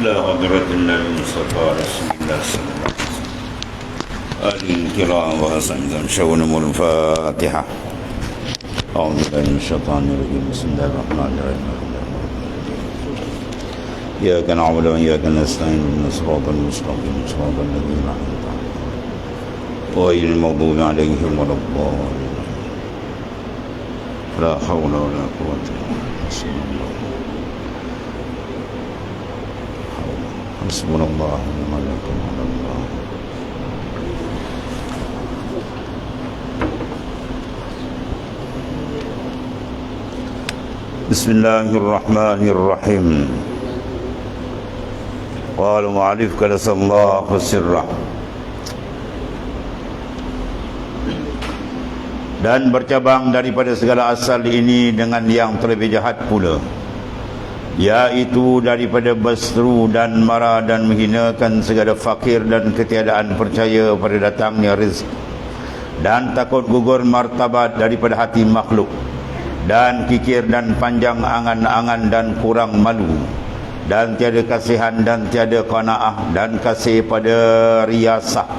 لا قدرة إلا للمصطفى رسول الله صلى الله عليه وسلم آله الكرام وأصحابه شون الفاتحة أعوذ بالله من الشيطان الرجيم بسم الله الرحمن الرحيم إياك نعبد وإياك نستعين اهدنا الصراط المستقيم صراط الذين أنعمت عليهم غير المغضوب عليهم ولا الضالين لا حول ولا قوة إلا بالله حسبنا الله ونعم الوكيل على الله بسم الله الرحمن الرحيم قال معرف كلس الله سره dan bercabang daripada segala asal ini dengan yang terlebih jahat pula, yaitu daripada berseru dan marah dan menghinakan segala fakir dan ketiadaan percaya pada datangnya rezeki, dan takut gugur martabat daripada hati makhluk, dan kikir dan panjang angan-angan dan kurang malu, dan tiada kasihan dan tiada qanaah, dan kasih pada riasah,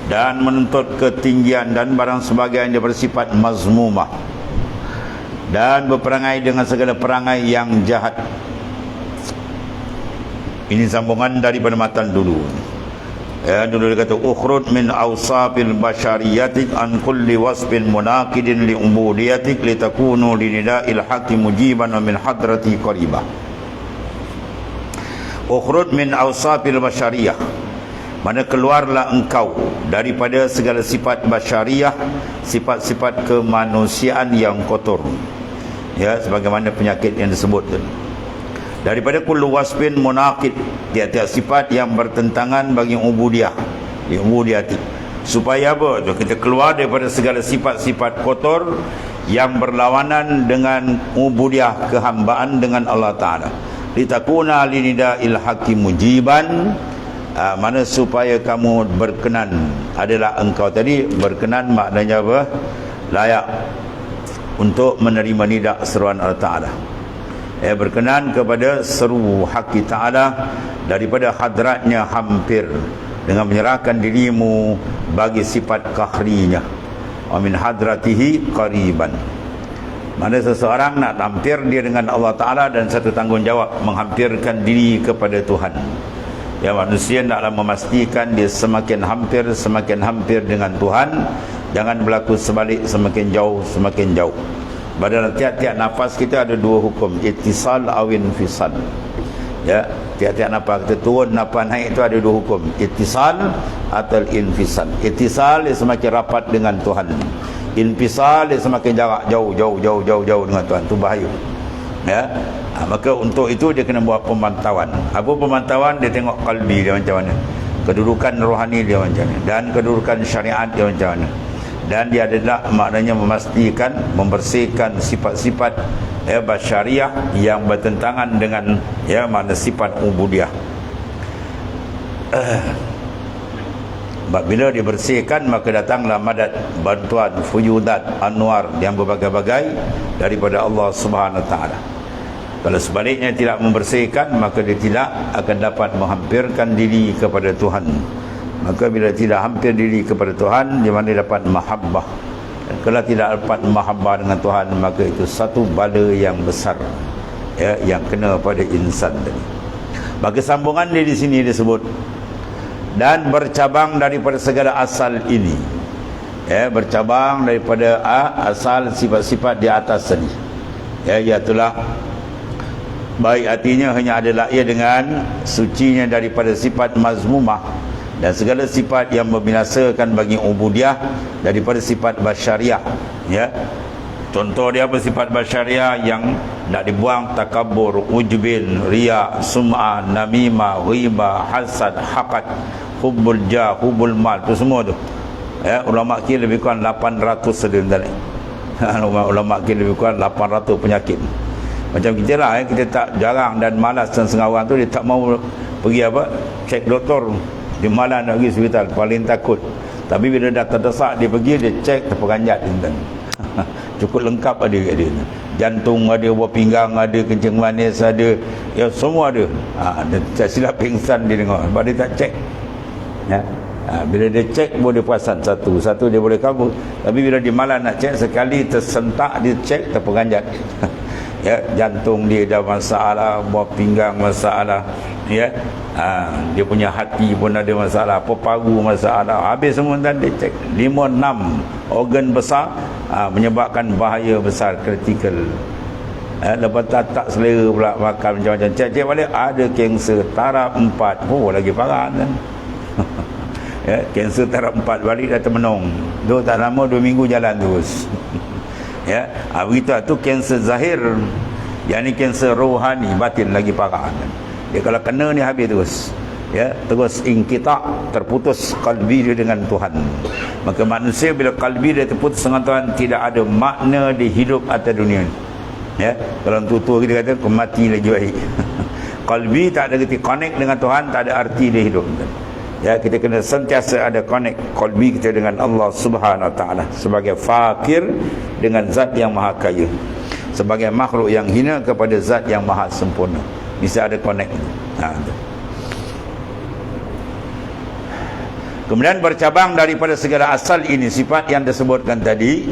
dan menuntut ketinggian dan barang sebagainya bersifat mazmumah, dan berperangai dengan segala perangai yang jahat. Ini sambungan daripada matan dulu. Dulu dia kata ukhrud min awsafil basyariyatik an kulli wasfin munaqidin li ubudiyatik litakunu linida'il haqqi mujiban wa min hadrati qaribah. Ukhrud min awsafil basyariyah, mana keluarlah engkau daripada segala sifat basyariah, sifat-sifat kemanusiaan yang kotor, ya, sebagaimana penyakit yang disebut tadi. Daripada kullu wasfin munaqid, tiap-tiap sifat yang bertentangan bagi ubudiyah, di ubudiyati, supaya apa? Kita keluar daripada segala sifat-sifat kotor yang berlawanan dengan ubudiyah, kehambaan dengan Allah Ta'ala. Litakuna linida'il haqqi mujiban, mana supaya kamu berkenan, adalah engkau tadi berkenan maknanya apa? Layak untuk menerima nida seruan Allah Ta'ala, berkenan kepada seru haki Ta'ala daripada hadratnya hampir, dengan menyerahkan dirimu bagi sifat kahrinya. Wa min hadratihi qariban, mana seseorang nak hampir dia dengan Allah Ta'ala, dan satu tanggungjawab menghampirkan diri kepada Tuhan. Ya, manusia naklah memastikan dia semakin hampir dengan Tuhan, jangan berlaku sebalik, semakin jauh. Padahal tiap-tiap nafas kita ada dua hukum, ittisal aw infisal. Ya, tiap-tiap nafas kita turun, nafas naik itu ada dua hukum, ittisal atau infisal. Ittisal dia semakin rapat dengan Tuhan, infisal dia semakin jarak jauh dengan Tuhan. Itu bahaya. Ya, maka untuk itu dia kena buat pemantauan. Apa pemantauan? Dia tengok kalbi dia macam mana, kedudukan rohani dia macam mana, dan kedudukan syariat dia macam mana. Dan dia adalah maknanya memastikan, membersihkan sifat-sifat basyariah yang bertentangan dengan makna sifat ubudiyah. Bila dibersihkan, maka datanglah madad, bantuan, fuyudat, anwar yang berbagai-bagai daripada Allah Subhanahu Wa Taala. Kalau sebaliknya tidak membersihkan, maka dia tidak akan dapat menghampirkan diri kepada Tuhan. Maka bila tidak hampir diri kepada Tuhan, di mana dapat mahabbah. Dan kalau tidak dapat mahabbah dengan Tuhan, maka itu satu bala yang besar, yang kena pada insan tadi. Maka sambungan dia di sini disebut, dan bercabang daripada segala asal ini, bercabang daripada asal sifat-sifat di atas tadi, iaitulah baik artinya hanya adalah ia dengan sucinya daripada sifat mazmumah dan segala sifat yang membinasakan bagi ubudiyah daripada sifat basyariah. Contoh dia apa sifat basyariah yang nak dibuang? Takabur, ujbin, riya, sum'ah, namimah, ghibah, hasad, haqad, hubbul jah, hubbul mal, tu semua tu. Ulama kira lebih kurang 800 sedang tadi. Ulama kira lebih kurang 800 penyakit. Macam kita lah, kita tak jarang dan malas, dan setengah orang tu dia tak mau pergi cek doktor. Dia malas nak pergi hospital, paling takut. Tapi bila dah terdesak dia pergi, dia cek terperanjat. Cukup lengkap ada kat dia. Jantung ada, buah pinggang ada, kencing manis ada, ya semua ada. Tak silap pingsan dia dengar. Sebab dia tak cek. Ya. Bila dia cek boleh perasan satu dia boleh kabur. Tapi bila dia malas nak cek, sekali tersentak dia cek terperanjat. Ya, jantung dia ada masalah, buah pinggang masalah, ya. Dia punya hati pun ada masalah, paru masalah, habis semua dan dia cek 5-6 organ besar menyebabkan bahaya besar kritikal. Lepas tak selera pula makan macam-macam, cek balik ada kanser taraf 4. Lagi parah kan. Ya, kanser taraf 4 balik dah termenung. Tu tak lama 2 minggu jalan terus. Ya, begitu tu kanser zahir. Yang ni kanser rohani, batin lagi parah kan. Dia kalau kena ni habis terus. Ya, terus inqita', terputus kalbi dia dengan Tuhan. Maka manusia bila kalbi dia terputus dengan Tuhan, tidak ada makna di hidup atas dunia ni. Ya, kalau tua kita kata mati lagi baik. Kalbi tak ada kita connect dengan Tuhan, tak ada arti dia hidup. Ya, kita kena sentiasa ada connect kalbi kita dengan Allah Subhanahu Wa Taala sebagai fakir dengan zat yang maha kaya, sebagai makhluk yang hina kepada zat yang maha sempurna. Bisa ada connect. Kemudian bercabang daripada segala asal ini sifat yang disebutkan tadi.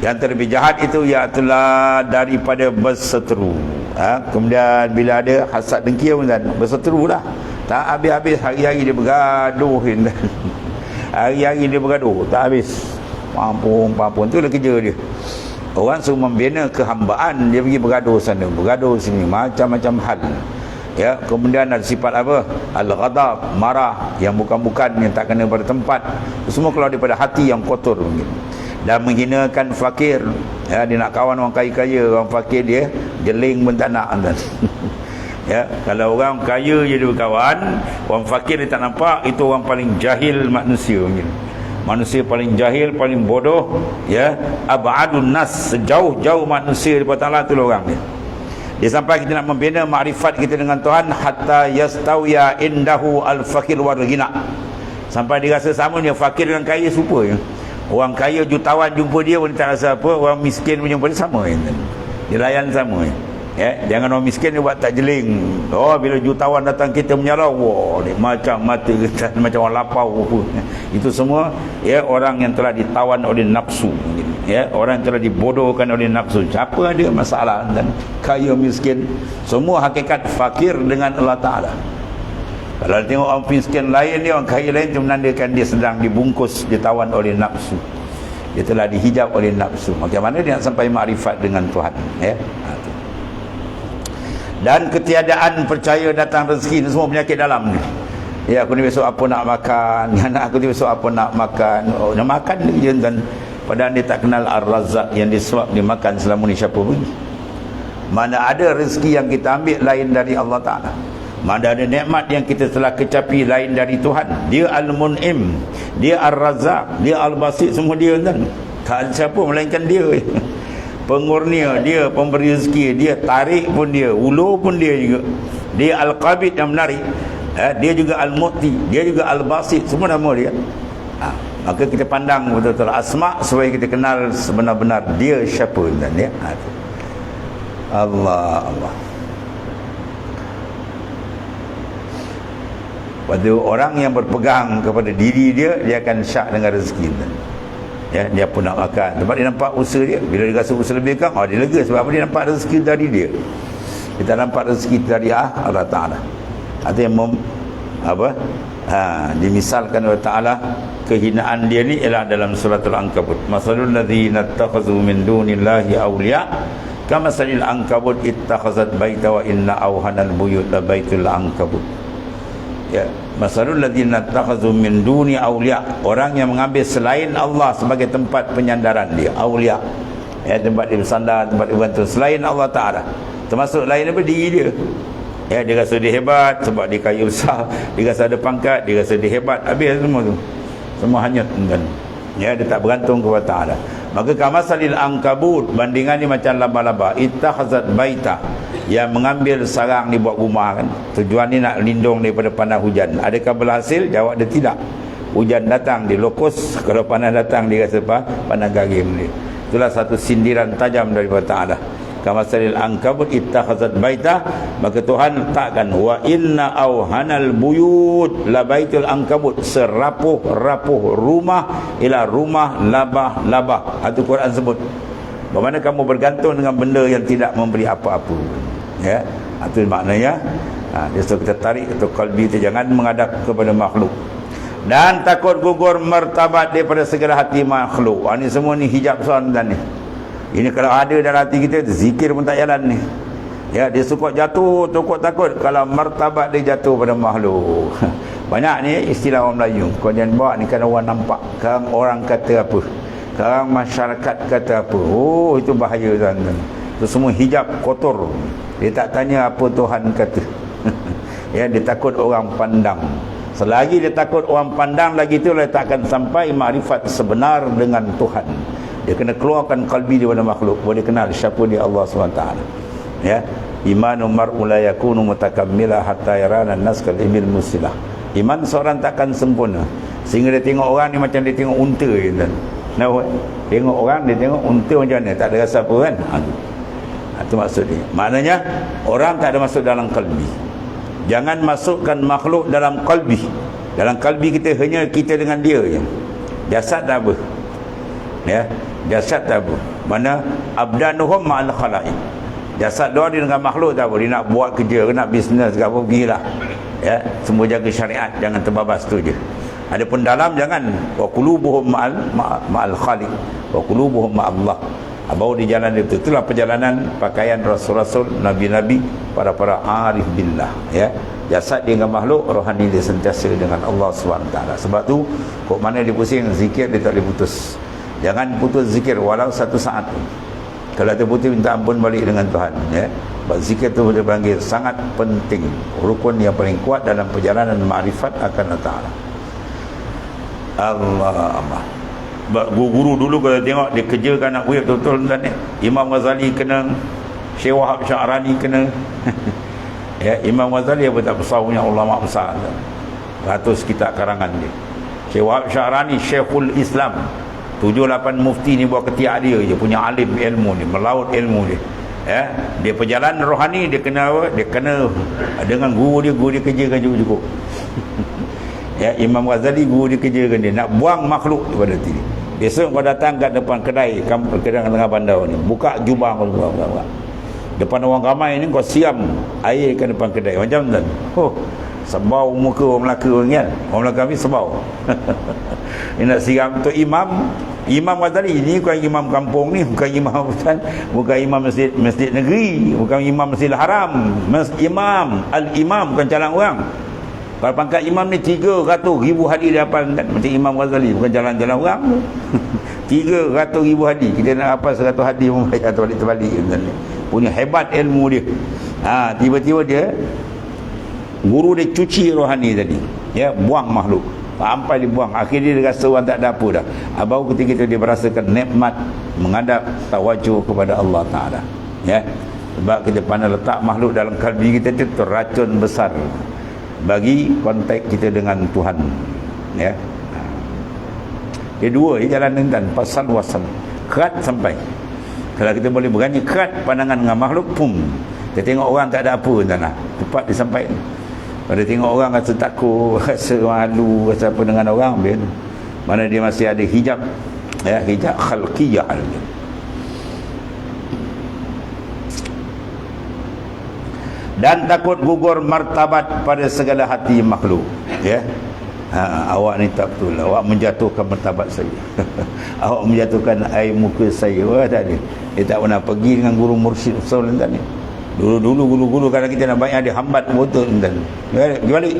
Yang terlebih jahat itu ialah daripada berseteru. Kemudian bila ada hasad dengki pun berseteru lah. Tak habis-habis, hari-hari dia bergaduh. Hari-hari dia bergaduh, tak habis. Pampun, tu lah kerja dia. Orang suruh membina kehambaan, dia pergi bergaduh sana, bergaduh sini, macam-macam hal. Ya, kemudian ada sifat apa? Al-ghadab, marah yang bukan-bukan, yang tak kena pada tempat. Semua keluar daripada hati yang kotor mungkin. Dan menghinakan fakir. Ya, dia nak kawan orang kaya-kaya, orang fakir dia jeling pun tak nak. Ya, kalau orang kaya je dia berkawan, orang fakir dia tak nampak, itu orang paling jahil manusia mungkin. Manusia paling jahil, paling bodoh, ya, ab'adun nas, sejauh-jauh manusia daripada Allah tu orang dia. Dia sampai kita nak membina makrifat kita dengan Tuhan hatta yastawiya indahu al-fakir wal ghina. Sampai dia rasa sama dia fakir dengan kaya serupa je. Orang kaya jutawan jumpa dia pun tak rasa apa, orang miskin pun jumpa dia sama je. Dia layan sama je. Ya, jangan orang miskin dia buat tak jeling. Bila jutawan datang kita menyalau, dia macam mata kita, macam orang lapau pun. Itu semua ya orang yang telah ditawan oleh nafsu. Ya, orang yang telah dibodohkan oleh nafsu. Siapa ada masalah dan kaya miskin, semua hakikat fakir dengan Allah Taala. Kalau tengok orang miskin lain dia, orang kaya lain, itu menandakan dia sedang dibungkus, ditawan oleh nafsu. Dia telah dihijab oleh nafsu. Macam mana dia nak sampai makrifat dengan Tuhan, ya? Dan ketiadaan percaya datang rezeki, ini semua penyakit dalam ni. Ya, aku ni besok apa nak makan, anak aku ni besok apa nak makan, nak makan je. Dan padahal dia tak kenal Ar-Razzaq yang disebab dia makan selama ni siapa pun. Mana ada rezeki yang kita ambil lain dari Allah Ta'ala, mana ada nikmat yang kita telah kecapi lain dari Tuhan. Dia Al-Mun'im, dia Ar-Razzaq, dia Al-Basit, semua dia kan. Tak ada siapa melainkan dia. Pengurnia dia, pemberi rezeki dia, tarik pun dia, ulur pun dia juga. Dia Al-Qabid yang menarik, dia juga Al-Mu'ti, dia juga Al-Basit, semua nama dia. Maka kita pandang betul-betul asma' supaya kita kenal sebenar-benar dia siapa dan dia. Allah. Pada orang yang berpegang kepada diri dia, dia akan syak dengan rezeki. Ya, dia pun nak makan. Sebab dia nampak usaha dia. Bila dia rasa usaha lebih kurang, dia lega. Sebab apa? Dia nampak rezeki dari dia. Kita nampak rezeki dari Allah Ta'ala. Artinya dimisalkan oleh Ta'ala, kehinaan dia ni ialah dalam suratul Ankabut. Masalul ladzina ittakhadhu min dunillahi awliya kamasalil ankabut ittakhazat baita wa inna awhanal buyut la baitul ankabut. Ya, masalul ladzina ittakhadhu min duni awliya, orang yang mengambil selain Allah sebagai tempat penyandaran dia, awliya. Ya, tempat dia bersandar, tempat dia bantu selain Allah Ta'ala. Termasuk lain apa? Diri dia. Ya, dia rasa dia hebat sebab dia kaya besar, dia rasa ada pangkat, dia rasa dia hebat, habis semua tu. Semua hanyut kan. Ya, dia tak bergantung kepada Ta'ala. Maka kamasalil ankabut, bandingan ni macam laba-laba, ittakhazat baita, yang mengambil sarang ni buat rumah kan. Tujuan ni nak lindung daripada panas hujan. Adakah berhasil? Jawab dia tidak. Hujan datang dia lokus, kalau panas datang dia rasa apa? Panas garing dia. itulah satu sindiran tajam daripada Ta'ala. Kamasalil ankabut ittakhazat baita, maka Tuhan letakkan wa inna auhanal buyut la baitul ankabut, serapuh-rapuh rumah ila rumah labah-labah. Itu Quran sebut. Bagaimana kamu bergantung dengan benda yang tidak memberi apa-apa, ya. Itu maknanya dia suruh kita tarik itu kalbi itu, jangan menghadap kepada makhluk. Dan takut gugur martabat daripada segala hati makhluk. Ini semua ni hijab soalan ni. Ini kalau ada dalam hati kita, zikir pun tak jalan ni. Ya, dia suka jatuh, takut kalau martabat dia jatuh pada makhluk. Banyak ni istilah orang Melayu. Kau jangan bawa ni kan orang nampak, kan orang kata apa, kan masyarakat kata apa. Oh, itu bahaya tuan-tuan. Itu semua hijab kotor. Dia tak tanya apa Tuhan kata. Ya, dia takut orang pandang. Selagi dia takut orang pandang, lagi tu dia tak akan sampai makrifat sebenar dengan Tuhan. Dia kena keluarkan kalbi daripada makhluk, boleh kenal siapa dia Allah SWT. Ya, imanu mar'u la yakunu mutakammila hatta yarana an-nas kal ibil musilah. Iman seorang takkan sempurna sehingga dia tengok orang ni macam dia tengok unta je kan. Tengok orang, dia tengok unta macam mana, tak ada rasa apa kan. Itu maksud dia. Maknanya orang tak ada masuk dalam kalbi. Jangan masukkan makhluk dalam kalbi. Dalam kalbi kita hanya kita dengan dia je. Jasad tak apa. Ya, jasad tak apa. Mana abdanuhum ma'al khalaiq. Jasad doa dia dengan makhluk tak apa. Dia nak buat kerja, nak bisnes ke apa, pergilah. Ya, semua jaga syariat, jangan terbabas tu je. Adapun dalam jangan wa qulubuhum ma'al khaliq wa qulubuhum ma'allah. Bawa di jalan itu. Itulah perjalanan pakaian rasul-rasul, nabi-nabi, para arif billah, ya. Jasad dia dengan makhluk, rohani dia sentiasa dengan Allah SWT. Sebab tu kok mana dia pusing zikir, dia tak boleh putus. Jangan putus zikir walau satu saat pun. Kalau terputus, minta ampun balik dengan Tuhan, ya. Sebab zikir tu dia panggil sangat penting, rukun yang paling kuat dalam perjalanan makrifat akan Allah Ta'ala. Allah. Guru dulu kalau tengok dia kerjakan anak buah betul-betul tuan. Imam Ghazali kena, Syekh Wahab Sya'rani kena. Ya, Imam Ghazali apa tak besar punya ulama besar. Ratus kitab karangan dia. Syekh Wahab Sya'rani Syekhul Islam. 7-8 mufti ni buat ketiak dia je, punya alim ilmu ni, melaut ilmu dia. Ya, dia perjalanan rohani dia kena apa? Dia kena dengan guru dia kerjakan cukup-cukup. Ya, Imam Ghazali guru dia kerjakan dia nak buang makhluk daripada diri. Besok kau datang kat depan kedai tengah bandar ni, buka jubah kau buka. Depan orang ramai ni kau siam air kat depan kedai macam tu. Oh, sebau muka orang Melaka kan. Orang Melaka ni sebau. Dia nak siram tu Imam Ghazali ni bukan imam kampung ni, bukan imam masjid negeri, bukan imam Masjidil Haram, imam al-imam, bukan calon orang. Kalau pangkat imam ni 300,000 hadis dia hafal kan, macam Imam Ghazali, bukan jalan-jalan orang. 300,000 hadis. Kita nak hafal 100 hadis pun bayar terbalik kan. Punya hebat ilmu dia. Tiba-tiba dia guru dia cuci rohani tadi. Ya, buang makhluk. Sampai dia buang, akhirnya dia rasa orang tak ada apa dah. Baru ketika itu dia merasakan nikmat menghadap tawajuh kepada Allah Ta'ala. Ya. Sebab kita pandang letak makhluk dalam kalbi kita itu racun besar bagi kontak kita dengan Tuhan, ya. Dia dua jalan dengan pasal wasal, kerat sampai. Kalau kita boleh berani kerat pandangan dengan makhluk, pum, kita tengok orang tak ada apa tuan, cepat disampaikan. Pada tengok orang rasa takut, rasa malu, rasa apa dengan orang, mana dia masih ada hijab, ya, hijab khalqiyah. Dan takut gugur martabat pada segala hati makhluk, ya. Awak ni tak betul, awak menjatuhkan martabat saya. Awak menjatuhkan air muka saya. Wah, tak ada. Dia tak pernah pergi dengan guru mursyid usul ni. Dulu guru kalau kita nak banyak dia hambat botol ni. Dia balik.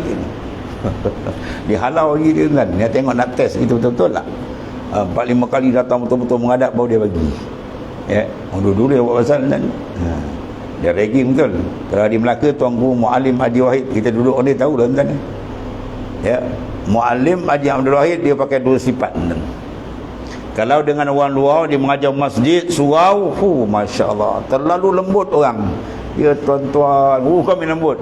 Dia halau lagi dia kan. Dia tengok nak test itu betul-betul lah. 4-5 kali datang betul-betul menghadap baru dia bagi. Ya, dulu dia buat pasal ni. Dia ranking betul. Kalau di Melaka Tuan Guru Muallim Haji Wahid, kita duduk dia tahu dah tuan. Ya, Muallim Haji Abdul Wahid dia pakai 2 sifat. Kalau dengan orang luar dia mengajar masjid surau, masya-Allah, terlalu lembut orang. Ya tuan-tuan, kami lembut.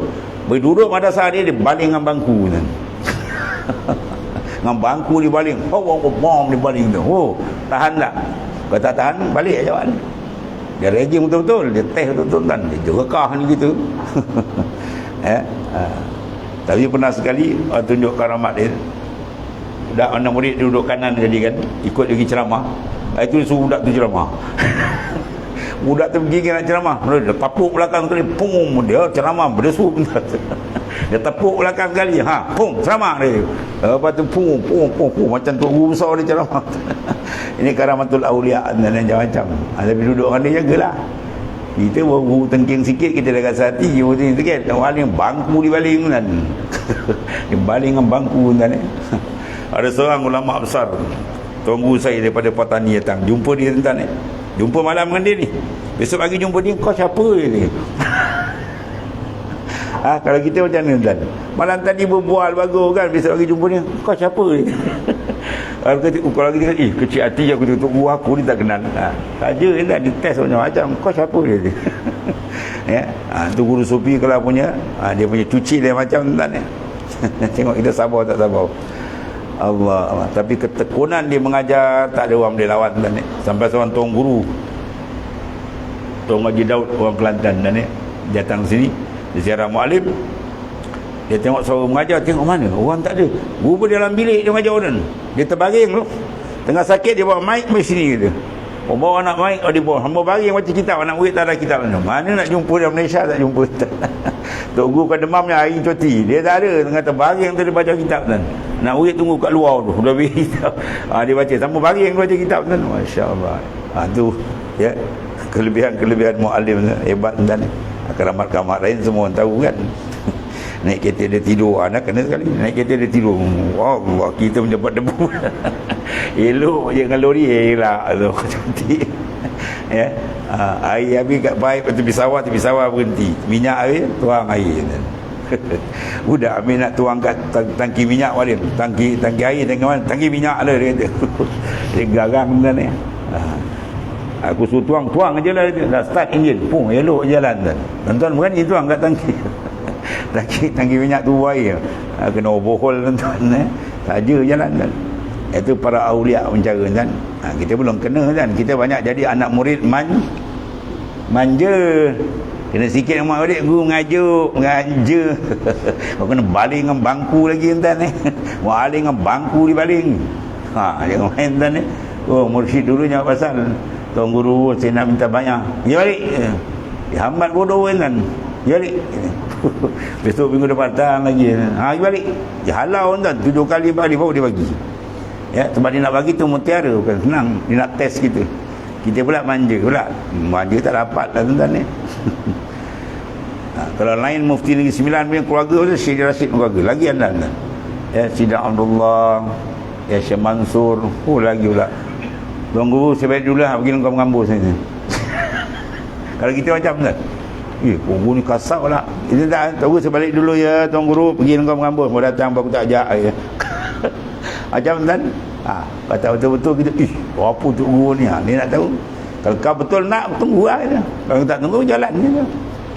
Berduduk madrasah dia baling dengan bangku tuan. Dengan bangku dibaling. Bom dibaling tu. Tahan tak? Kalau tak tahan, balik jawab ni. Dia raging betul-betul, dia test betul-betul kan. Dia jerekah ni gitu. Tapi pernah sekali tunjuk karamat dia. Budak anak murid duduk kanan jadi kan, ikut dia pergi ceramah. Itu suruh budak tu ceramah. Budak tu pergi nak ceramah, dia tepuk belakang sekali, pum, dia ceramah berdesu. Dia tepuk belakang sekali, pum, ceramah dia. Lepas tu pum, macam tu guru besar dia ceramah. Ini karamatul aulia dan macam-macam. Tapi duduk dengan dia jagalah. Kita baru tengking sikit, kita dah rasa hati, baru sikit. Baling bangku dibaling kan. Dibaling dengan bangku kan. Ada seorang ulama besar, tunggu saya daripada Patani datang. Jumpa dia tuan ni. Jumpa malam dengan dia ni. Besok pagi jumpa dia, kau siapa dia? Kalau kita macam ni tuan. Malam tadi berbual bagus kan, besok pagi jumpa dia, kau siapa dia? Kalau kita kata, kecil hati aku tutup guru aku, dia tak kenal. Saja dia test macam-macam, kau siapa dia? Ya, tu guru sufi kalau punya, dia punya cuci dia macam tuan ni. Tengok kita sabar tak sabar. Allah. Tapi ketekunan dia mengajar, tak ada orang boleh lawan tuan ni. Sampai seorang tuan guru, Tuan Haji Daud, orang Kelantan dan ni, datang sini, dia ziarah mu'alim. Dia tengok suara mengajar, tengok mana orang tak ada. Guru pun dalam bilik dia mengajar orang. Dia terbaring tu, tengah sakit, dia bawa mic mai sini gitu. Bawa anak mic, dia bawa hamba baring baca kitab. Anak murid tak ada kitab mana nak jumpa dalam Malaysia, tak jumpa. Tok guru kan demamnya hari cuti, dia tak ada, tengah terbaring tu dia baca kitab kan. Anak murid tunggu kat luar tu, dah beri kitab. Dia baca sampai baring dia baca kitab kan. Masya-Allah. Tu ya, kelebihan muallim hebat dan keramat-keramat lain semua orang tahu kan. Naik kereta dia tidur, anak kena sekali. Naik kereta dia tidur, Allah, kita mendapat debu. Elok je dengan lori, elak tu cantik. Ya, air habis kat baik, tepi sawah berhenti. Minyak air, tuang air. Budak ambil nak tuang kat tangki minyak balik. Tangki air, tangki mana? Tangki minyak lah dia kata. Dia garang dan ni. Aku suruh tuang je lah dia. Dah start enjin, pung, elok jalan tu. Tuan-tuan berani tuang kat tangki. Tangki minyak tu air. Kena overhaul tuan-tuan. Saja jalan kan. Itu para aulia mencara kan. Kita belum kena kan. Kita banyak jadi anak murid manja. Kena sikit dengan mak adik, guru mengaja. Kau kena baling dengan bangku lagi tuan ni. Baling dengan bangku dibaling. Jangan main tuan ni. Mursyid dulu jawab pasal, tuan guru saya nak minta banyak. Dia balik. Dia hambat bodoh kan. Dia balik. Besok minggu depan datang lagi. Dia balik. Dia halau tuan, 7 kali balik baru dia bagi. Ya, sebab dia nak bagi tu mutiara, bukan senang. Dia nak test kita. Kita pula manja pula. Manja tak dapat lah tuan ni. Kalau lain mufti Negeri Sembilan punya keluarga tu, Syed Rashid keluarga. Lagi anda tuan. Ya, Syed Abdullah, ya Syed Mansur, lagi pula. Tuan guru saya balik dulu lah, pergi lengkau mengambil sini. Kalau kita macam tuan, guru ni kasar pula. Kita tak, tuan guru saya balik dulu ya, tuan guru pergi lengkau mengambil. Mau datang baru tak ajak ya. Macam tuan. Kata betul-betul kita, apa tu guru ni? Dia nak tahu. Kalau kau betul nak, tunggu lah. Kalau tak tunggu, jalan je.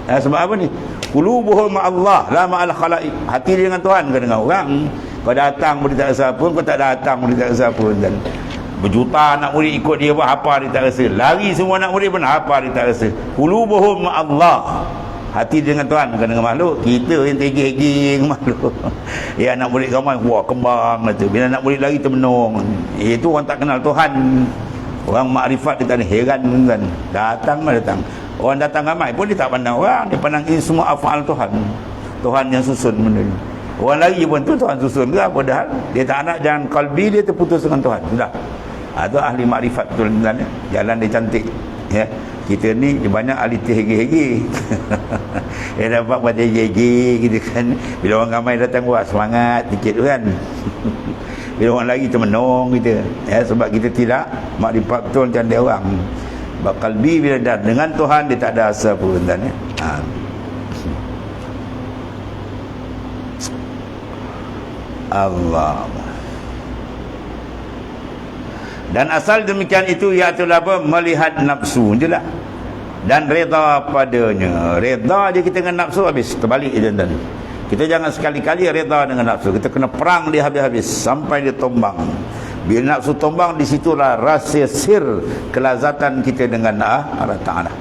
Sebab apa ni? Qulubuhum ma'allah, la ma'al khalaik. Hati dia dengan Tuhan, bukan dengan orang. Kau datang pun dia tak rasa apa, kau tak datang pun dia tak rasa apa. Dan berjuta anak murid ikut dia pun apa dia tak rasa. Lari semua anak murid pun apa dia tak rasa. Qulubuhum ma'allah. Hati dia dengan Tuhan, bukan dengan makhluk. Kita yang tergiging makhluk. Anak murid ramai, kembang lah tu. Bila anak murid lari termenung. Itu orang tak kenal Tuhan. Orang makrifat dia tak ada, heran kan. Datang. Orang datang ramai pun dia tak pandang orang. Dia pandang ini semua afal Tuhan. Tuhan yang susun benda ni. Orang lari pun tu Tuhan susun ke. Padahal dia tak nak, jangan kalbi dia terputus dengan Tuhan. Sudah. Itu ahli makrifat betul. Jalan dia cantik. Ya. Kita ni banyak ahli terhegi-hegi. Dia dapat buat hegi gitu kan. Bila orang ramai datang buat semangat sikit tu kan. Bila orang lagi termenung kita. Ya, sebab kita tidak makrifat betul macam dia orang. Sebab kalbi bila dah dengan Tuhan dia tak ada asa pun kan. Allah. Dan asal demikian itu iaitu apa? Melihat nafsu je lah. Dan reda padanya. Reda je kita dengan nafsu, habis terbalik je tuan. Kita jangan sekali-kali reda dengan nafsu. Kita kena perang dia habis-habis sampai dia tumbang. Bila nafsu tumbang, di situlah rahsia sir kelazatan kita dengan Allah Ta'ala.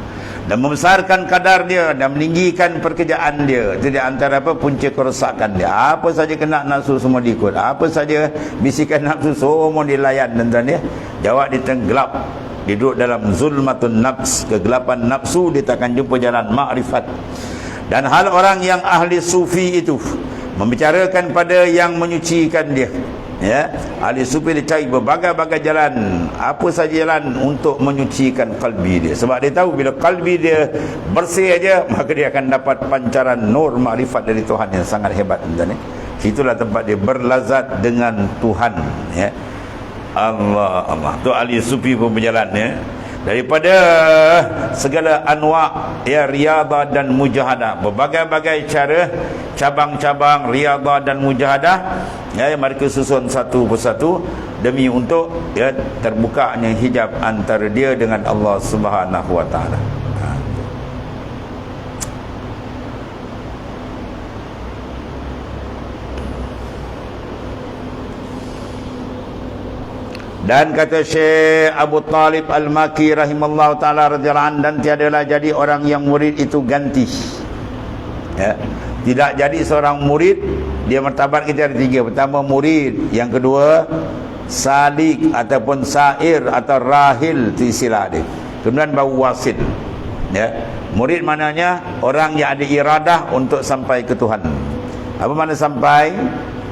Dan membesarkan kadar dia dan meninggikan pekerjaan dia. Itu di antara apa punca kerosakan dia. Apa saja kena nafsu semua diikut. Apa saja bisikan nafsu semua dilayan, tuan-tuan ya. Jawab dia tenggelap. Dia duduk dalam zulmatun nafs, kegelapan nafsu, dia takkan jumpa jalan makrifat. Dan hal orang yang ahli sufi itu membicarakan pada yang menyucikan dia. Ya, ahli sufi dia cari berbagai-bagai jalan, apa saja jalan untuk menyucikan kalbi dia. Sebab dia tahu bila kalbi dia bersih aja, maka dia akan dapat pancaran nur makrifat dari Tuhan yang sangat hebat. Situlah tempat dia berlazat dengan Tuhan. Ya, Allah. Tu ahli sufi pun berjalan ya. Daripada segala anwa' ya riyadhah dan mujahadah, berbagai-bagai cara, cabang-cabang riyadhah dan mujahadah ya, mereka susun satu persatu demi untuk ya terbukanya hijab antara dia dengan Allah Subhanahu wa taala. Dan kata Syekh Abu Talib Al-Maki rahimallahu ta'ala radhiyallahu anhu, dan tiadalah jadi orang yang murid itu ganti. Ya. Tidak jadi seorang murid, dia martabat kita ada tiga. Pertama murid, yang kedua salik ataupun sair atau rahil, itu istilah dia. Kemudian baru wasil. Ya. Murid maknanya orang yang ada iradah untuk sampai ke Tuhan. Apa makna sampai?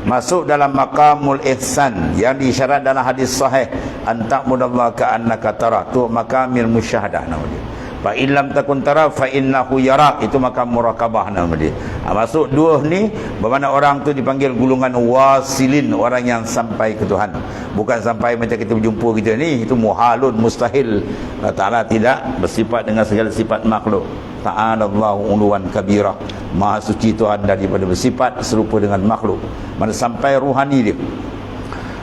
Masuk dalam maqamul ihsan yang diisyarat dalam hadis sahih, anta'budallaha ka'annaka tara, tu maqamil musyahadah nama dia. Fa illam takun tara fa innahu yarak, itu maqam muraqabah nama dia. Masuk dua ni bermakna orang tu dipanggil golongan wasilin, orang yang sampai ke Tuhan. Bukan sampai macam kita berjumpa kita ni, itu muhalun, mustahil. Allah Ta'ala tidak bersifat dengan segala sifat makhluk. Ta'alallahu uluwan kabira, maha suci Tuhan daripada bersifat serupa dengan makhluk. Mana sampai ruhani dia.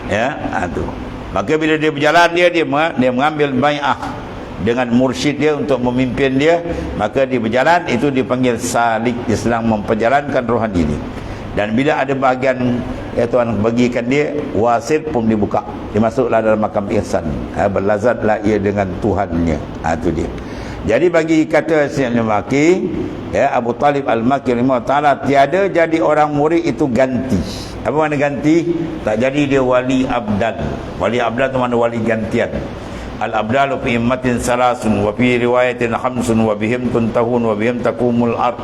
Ya, itu. Maka bila dia berjalan dia mengambil bai'ah dengan mursyid dia untuk memimpin dia, maka dia berjalan, itu dipanggil salik, dia sedang memperjalankan rohani dia. Dan bila ada bahagian ya Tuhan bagikan dia, wasil pun dibuka, dia masuklah dalam makam ihsan, berlazatlah ia dengan Tuhannya. Itu dia. Jadi bagi kata Syekh Al-Maki ya, Abu Talib Al-Maki rahimahullah ta'ala, tiada jadi orang murid itu ganti. Apa makna ganti? Tak jadi dia wali abdal. Wali abdal itu makna wali gantian. Al-abdalu fi immatin salasun wa fi riwayatin khamsun wa bihim tuntahun wa bihim takumul ard.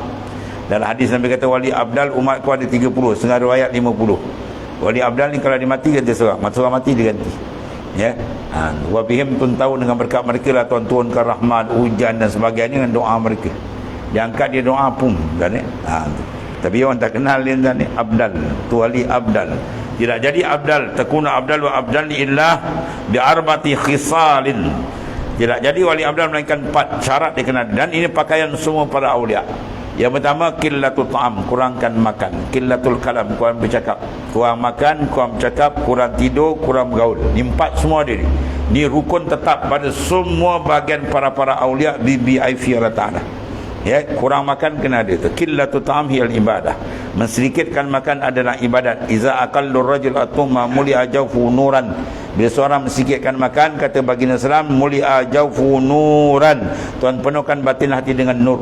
Dalam hadis Nabi kata wali abdal umatku ada 30, setengah riwayat 50. Wali abdal ni kalau dia mati ganti seorang, seorang mati dia ganti. Ya, wa bihim tuntahun, dengan berkat mereka lah Tuhan turunkan rahmat, hujan dan sebagainya dengan doa mereka. Dia angkat dia doa pun kan ya. Tapi orang tak kenal dia kan ni abdal, tu wali abdal. Tidak jadi abdal, takuna abdal wa abdal illa bi arba'ati khisalin. Tidak jadi wali abdal melainkan 4 syarat dikenal, dan ini pakaian semua para aulia. Yang pertama qillatul ta'am, kurangkan makan. Qillatul kalam, kurang bercakap. Kurang makan, kurang bercakap, kurang tidur, kurang bergaul. Ini 4 semua dia ni. Ini rukun tetap pada semua bahagian para aulia BBIF Allah Ta'ala. Ya, kurang makan kena ada tu. Qillatul ta'am hiyal ibadah. Mensedikitkan makan adalah ibadat. Iza aqallu rajul atumma muli'a jawfu nuran. Bila seorang mensikitkan makan, kata baginda Islam, muli'a jawfu nuran, Tuhan penuhkan batin hati dengan nur.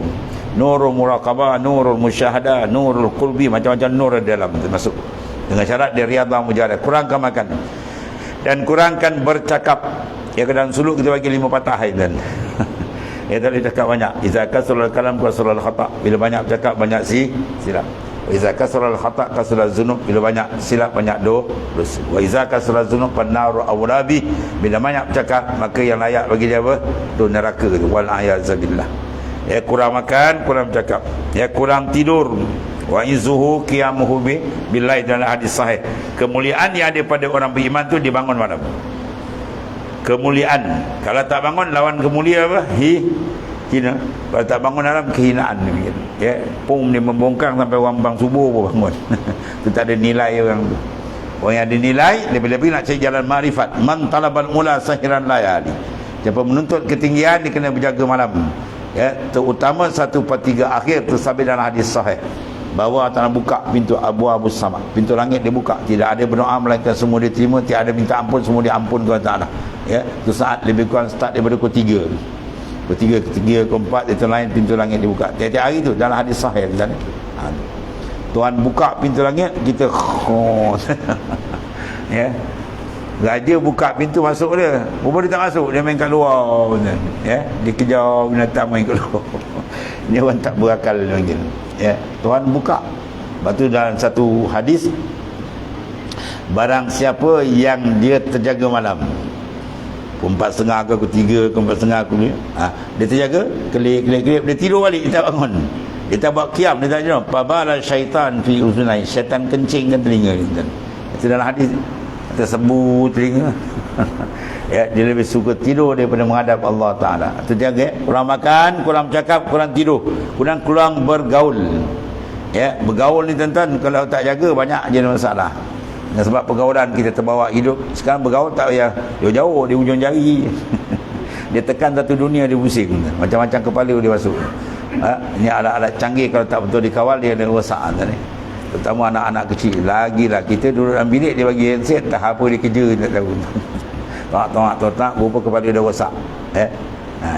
Nurul muraqabah, nurul musyahadah, nurul qulbi, macam-macam nur dalam masuk. Dengan syarat dia riyadhah mujahadah. Kurangkan makan dan kurangkan bercakap. Ya, ke dalam suluk kita bagi 5 patah dan ya, tak boleh cakap banyak. Iza kasrul kalam kasrul khata', bila banyak bercakap banyak silap. Wa iza kasrul khata' kasrul zunub, bila banyak silap banyak dosa. Wa iza kasrul zunub pannaru awlabi, bila banyak bercakap maka yang layak bagi dia apa? Tu neraka tu. Wal a'yazabillah. Ya, kurang makan, kurang bercakap. Ya, kurang tidur. Wa izuhu qiyamuhu billahi, dalam hadis sahih. Kemuliaan yang ada pada orang beriman tu dibangun malam. Kemuliaan. Kalau tak bangun lawan kemuliaan apa? Hina. Kalau tak bangun malam kehinaan ni. Ya, pum dia membongkang sampai orang bang subuh pun bangun. Itu tak ada nilai orang tu. Orang yang ada nilai lebih-lebih nak cari jalan makrifat. Man talabal mula sahiran layali. Siapa menuntut ketinggian dia kena berjaga malam. Ya, terutama 1/3 akhir tu sabit dalam hadis sahih. bahawa Allah Ta'ala buka pintu Abu Samad, pintu langit dia buka, tidak ada berdoa melainkan semua dia terima, tidak ada minta ampun semua dia ampun kepada Allah Ta'ala. Ya, itu saat lebih kurang start daripada pukul 3, pukul 4 itu lain pintu langit dibuka tiap-tiap hari tu dalam hadis sahih kan. Tuhan buka pintu langit, kita ya, raja buka pintu masuk dia, rupa dia tak masuk, dia main kat luar ya, dia kejar binatang main kat luar. Dia orang tak berakal macam ya. Tuhan buka. Lepas tu dalam satu hadis, barang siapa yang dia terjaga malam pukul 4.30 ke pukul 3 ke 4.30 ke dia terjaga, kelip dia tidur balik, dia tak bangun, dia tak buat qiyam, dia tak tidur. Pabala syaitan fi uzunai, syaitan kencingkan telinga dia. Itu dalam hadis, kita sembuh telinga. Ya, dia lebih suka tidur daripada menghadap Allah Ta'ala. Itu jaga, kurang makan, kurang bercakap, kurang tidur, kurang bergaul. Ya, bergaul ni tuan-tuan, kalau tak jaga banyak je masalah. Dan sebab pergaulan kita terbawa hidup. Sekarang bergaul tak payah jauh-jauh, di ujung jari. Dia tekan satu dunia, dia pusing, macam-macam kepala dia masuk. Ini alat-alat canggih, kalau tak betul dikawal dia ada rosak ni. Terutama anak-anak kecil. Lagilah kita duduk dalam bilik, dia bagi handset, tak apa dia kerja, tak tahu. Tolak, rupa kepala dia rosak.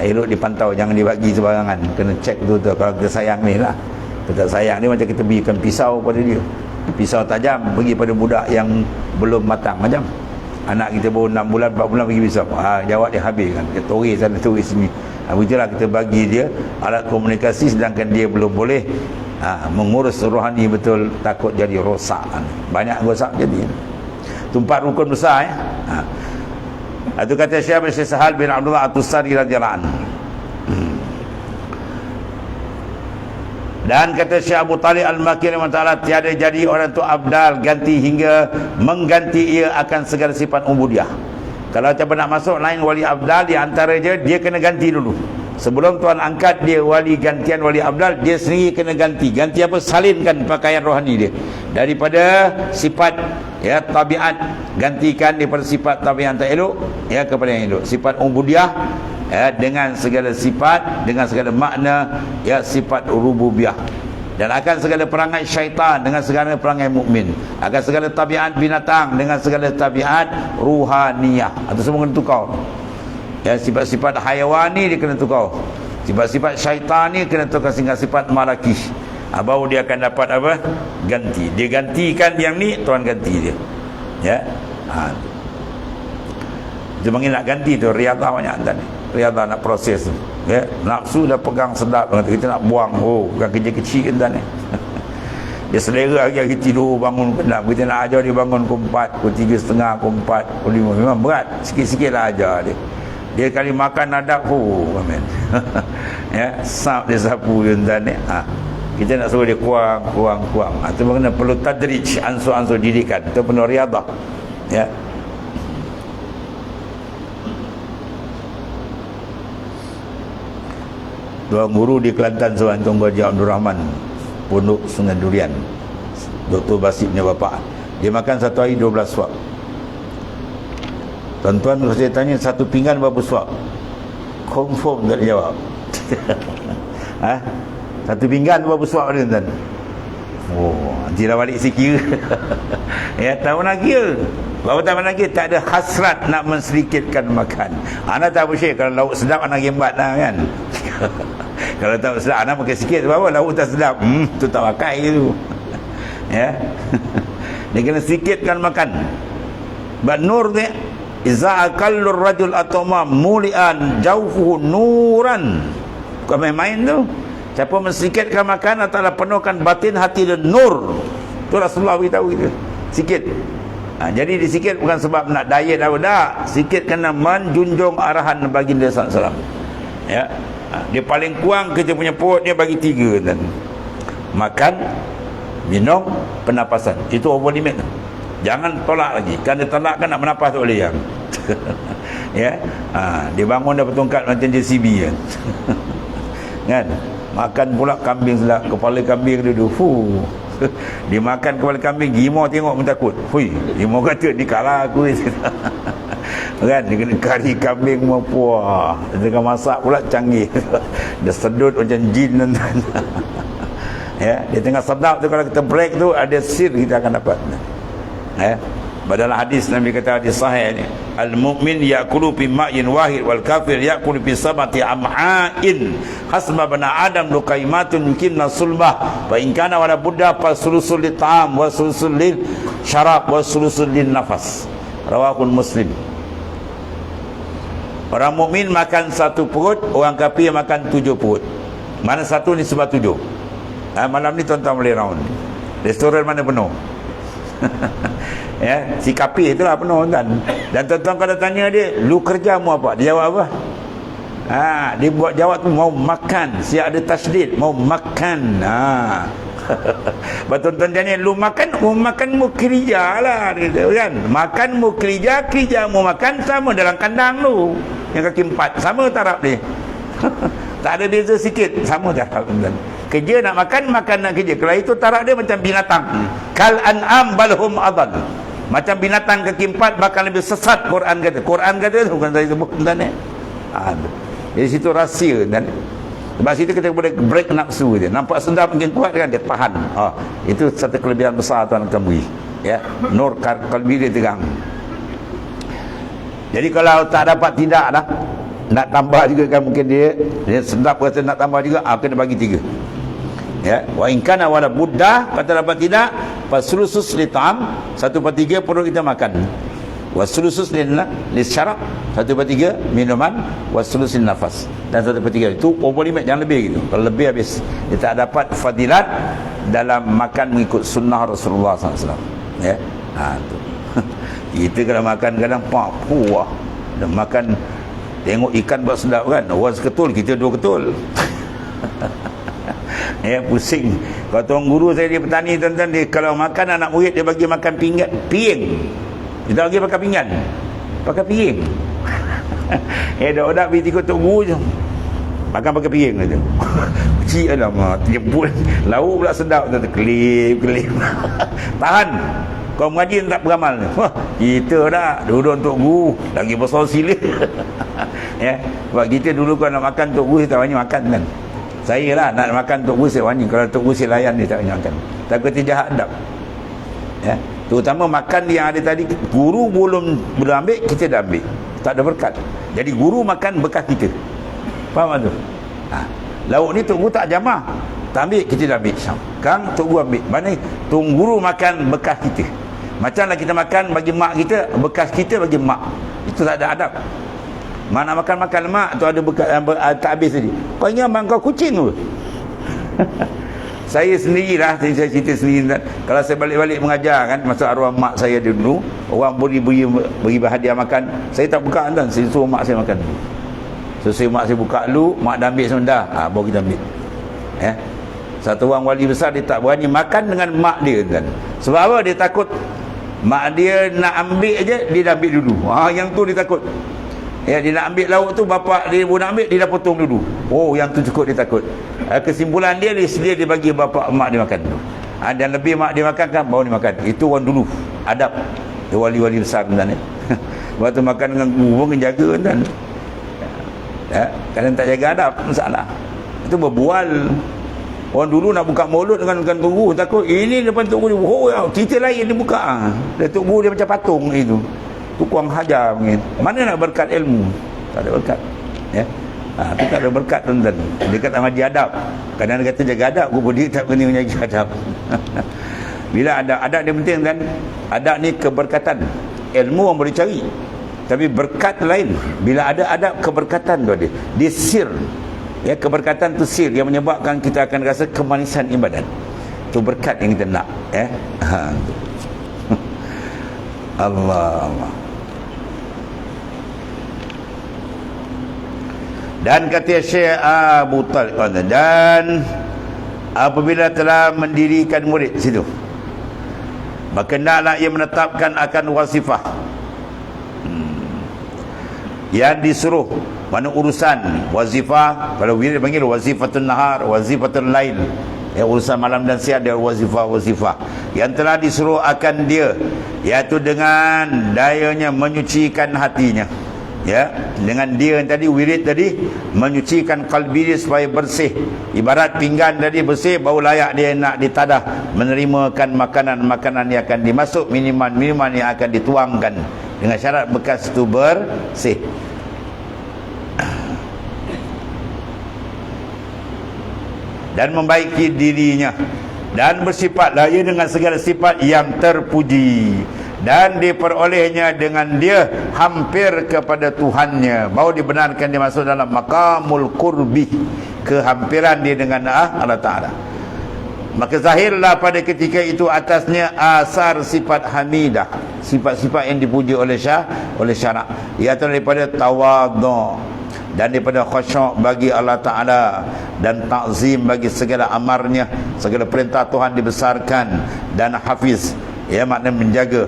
Elok dipantau, jangan dibagi sebarangan, kena cek betul-betul. Kalau kita sayang ni lah, kita tak sayang ni, macam kita berikan pisau pada dia, pisau tajam bagi pada budak yang belum matang. Macam anak kita baru 6 bulan 4 bulan bagi pisau, jawab dia habis kan, kita turis sana turis sini. Begitulah kita bagi dia alat komunikasi, sedangkan dia belum boleh mengurus rohani betul, takut jadi rosak. Banyak rosak jadi. Tempat rukun besar itu kata Syekh Sahal bin Abdullah At-Tusari radhiyallahu anhu. Dan kata Syekh Abu Talib Al-Makki rahimahullah, tiada jadi orang tu abdal ganti hingga mengganti ia akan segala sifat ubudiyah. Kalau siapa nak masuk lain wali abdal, di antara dia kena ganti dulu. Sebelum Tuhan angkat dia wali gantian wali abdal, dia sendiri kena ganti. Ganti apa? Salinkan pakaian rohani dia daripada sifat ya tabiat, gantikan daripada sifat tabiat tak elok ya kepada yang elok, sifat ubudiyah ya, dengan segala sifat, dengan segala makna ya sifat rububiyah, dan akan segala perangai syaitan dengan segala perangai mukmin, akan segala tabiat binatang dengan segala tabiat ruhaniyah. Atau semua kena tukar ya, sifat-sifat hayawani dia kena tukar, sifat-sifat syaitan ni kena tukar sehingga sifat malaki. Baru dia akan dapat apa? Ganti. Dia gantikan yang ni, Tuhan ganti dia. Ya. Dia panggil nak ganti tu riadah banyak tadi. Riadah nak proses tu. Ya, nafsu dah pegang sedap, kita nak buang. Bukan kerja kecil kan ni. Dia selera hari-hari tidur bangun kenap. Kita nak ajar dia bangun pukul 4, pukul 3.30, pukul 4, pukul 5. Memang berat. Sikit-sikit lah ajar dia. Dia kali makan nadab, amen. Ya, sap dia sapu dia ni. Kita nak suruh dia kurang. Itu kena perlu tadrij, ansur-ansur didikan. Itu penuh riadah. Ya. Dua guru di Kelantan seorang Tuan Haji Abdul Rahman, Pondok Sungai Durian, Dr. Basibnya bapa. Dia makan satu hari 12 suap. Tuan-tuan kalau saya tanya satu pinggan berapa suap, confirm tak dia jawab. Satu pinggan berapa suap dia tuan? Nanti dah balik sikir. Ya, tak pernah kira. Bapak tak pernah kira, tak ada hasrat nak mensedikitkan makan. Anak tak bersyik, kalau lauk sedap anak gembat lah kan. Kalau tak sedap, anak makan sikit sebab apa? Lauk tak sedap, tu tak pakai tu. Ya. Dia kena sedikitkan makan. But nur ni iza aqallur rajul atoma mulian jaufuhu nuran. Bukan main-main tu. Siapa mensikitkan makan atalah penuhkan batin hati dan nur. Itu Rasulullah beritahu kita. Sikit. Jadi disikit bukan sebab nak diet apa dah. Sikit kena menjunjung arahan baginda sallallahu alaihi wasallam. Ya. Dia paling kurang kita punya perut dia bagi 3 dan makan, minum, pernafasan. Itu over limit. Jangan tolak lagi. Kan dia tolak kan nak bernafas tak boleh yang. Ya. Dia bangun dah bertongkat macam JCB kan. Kan? Makan pula kambing sedap, kepala kambing dia duduk. Dia makan kepala kambing, Gimo tengok pun takut. Gimo kata ni kalah aku. Kan dia kena kari kambing mau puah. Dia masak pula canggih. Dia sedut macam jin. Ya, di tengah sedap tu kalau kita break tu ada sir kita akan dapat. Ya. Dalam hadis Nabi kata hadis sahih ni, al-mu'min ya'kulu fi ma'in wahid wal kafir ya'kulu fi sabati am'ain hasba bana adam luqaimatun yukimna sulbah fa in kana wala budda fa sulusul lit ta'am wa sulusul lil syarab wa sulusul lin nafas. Rawahul Muslim. Orang mukmin makan satu perut, orang kafir makan 7 perut. Mana satu ni sebab 7. Malam ni tuan-tuan boleh round. Restoran mana penuh? Ya, si kafir itulah penuh kan. Dan tuan-tuan kalau tanya dia, lu kerja mau apa? Dia jawab apa? Dia buat jawab tu mau makan. Siap ada tasdid, mau makan. Tuan-tuan tanya, lu makan? Mau makan mu kerja lah kan. Makan mu kerja, kerja mu makan sama dalam kandang lu. Yang kaki 4 sama taraf dia. Tak ada beza sikit, sama taraf tuan. Kerja nak makan, makan nak kerja. Kalau itu taraf dia macam binatang. Kal an'am balhum adal. Macam binatang kaki 4 bakal lebih sesat. Quran kata tu bukan saya sebut tuan. Dari situ rahsia tuan. Sebab situ kita boleh break nafsu dia. Nampak sedap mungkin kuat kan, dia tahan. Itu satu kelebihan besar tuan akan beri. Ya, nur kalbi dia tegang. Jadi kalau tak dapat tidak dah, nak tambah juga kan mungkin dia sedap kata nak tambah juga, kena bagi 3. Ya, wa in kana wala budda, kata dapat tidak, fasulusus litam, 1/3 perut kita makan. Wasulusus lisyarab, 1/3 minuman, wasulusin nafas. Dan 1/3 itu over limit, jangan lebih gitu. Kalau lebih habis. Dia tak dapat fadilat dalam makan mengikut sunnah Rasulullah SAW. Ya. Tu. Kita kalau makan kadang puah. Dan makan tengok ikan buat sedap kan. Orang seketul, kita 2 ketul. Ya, pusing. Kalau tuan guru saya dia petani tuan-tuan, dia kalau makan anak murid dia bagi makan piring. Dia tak bagi pakai pinggan, pakai piring. Dak pergi ikut tok guru je, makan pakai piring tu. Kecil alamak, jemput lauk pula sedap tu, kelip. Tahan. Kau mengaji tak beramal ni. Wah, kita dah duduk tok guru lagi besar sila. Ya, sebab kita dulu kalau nak makan tok guru kita tak banyak makan kan. Saya lah nak makan tok guru saya wani. Kalau tok guru saya layan dia tak banyak makan. Takut dia jahat adab. Ya, terutama makan yang ada tadi, guru belum ambil, kita dah ambil. Tak ada berkat. Jadi guru makan bekas kita. Faham tu? Lauk ni tok guru tak jamah. Tak ambil, kita dah ambil. Kang, tok guru ambil. Mana tok guru makan bekas kita. Macamlah kita makan bagi mak kita, bekas kita bagi mak. Itu tak ada adab. Mana makan mak tu ada bekas tak habis tadi. Kau ingat abang kau kucing tu. Saya sendirilah, saya cerita sendiri. Kalau saya balik-balik mengajar kan, masa arwah mak saya dulu, orang beri hadiah makan, saya tak buka kan, saya suruh mak saya makan. So saya mak saya buka dulu, mak dah ambil semua dah, baru kita ambil. Ya. Satu orang wali besar dia tak berani makan dengan mak dia kan. Sebab apa? Dia takut mak dia nak ambil aja, dia dah ambil dulu. Yang tu dia takut. Ya, dia nak ambil lauk tu, bapak dia pun nak ambil, dia dah potong dulu. Yang tu cukup dia takut. Kesimpulan dia sedia dia bagi bapak mak dia makan dulu. Dan lebih mak dia makan kan, baru dia makan. Itu orang dulu. Adab. Dia wali-wali besar kan. Waktu makan dengan guru pun kena jaga kan. Ya, kadang tak jaga adab, masalah. Itu berbual. Orang dulu nak buka mulut dengan Tok Guru, takut ini depan Tok Guru. Kita lain dia buka. Dan Tok Guru dia macam patung itu. Tukang hajar mungkin. Mana nak berkat ilmu? Tak ada berkat. Ya. Itu tak ada berkat tuan-tuan. Dia kata ngaji adab. Kadang dia kata jaga adab, guru dia tak kena menjaga adab. Bila adab dia penting kan? Adab ni keberkatan. Ilmu orang boleh cari. Tapi berkat lain. Bila ada adab, keberkatan tu ada. Dia sir. Ya, keberkatan tu sir yang menyebabkan kita akan rasa kemanisan ibadat. Itu berkat yang kita nak. Ya. Allah. Dan kata Syekh Abu Talib, dan apabila telah mendirikan murid situ, maka hendaklah ia menetapkan akan wasifah yang disuruh. Mana urusan wazifah, kalau wirid panggil wazifatun nahar, wazifatun lail. Ya, urusan malam dan siang dia wazifah yang telah disuruh akan dia, iaitu dengan dayanya menyucikan hatinya. Ya, dengan dia tadi, wirid tadi, menyucikan kalbi dia supaya bersih. Ibarat pinggan tadi bersih, baru layak dia nak ditadah, menerimakan makanan-makanan yang akan dimasuk, minuman-minuman yang akan dituangkan, dengan syarat bekas itu bersih. Dan membaiki dirinya, dan bersifatlah ia dengan segala sifat yang terpuji, dan diperolehnya dengan dia hampir kepada Tuhannya, baru dibenarkan dia masuk dalam maqamul qurbi, kehampiran dia dengan Allah Ta'ala. Maka zahirlah pada ketika itu atasnya asar sifat hamidah, sifat-sifat yang dipuji oleh syarak, iaitu daripada tawadhu, dan daripada khusyuk bagi Allah Ta'ala, dan ta'zim bagi segala amarnya, segala perintah Tuhan dibesarkan, dan hafiz, ya, makna menjaga.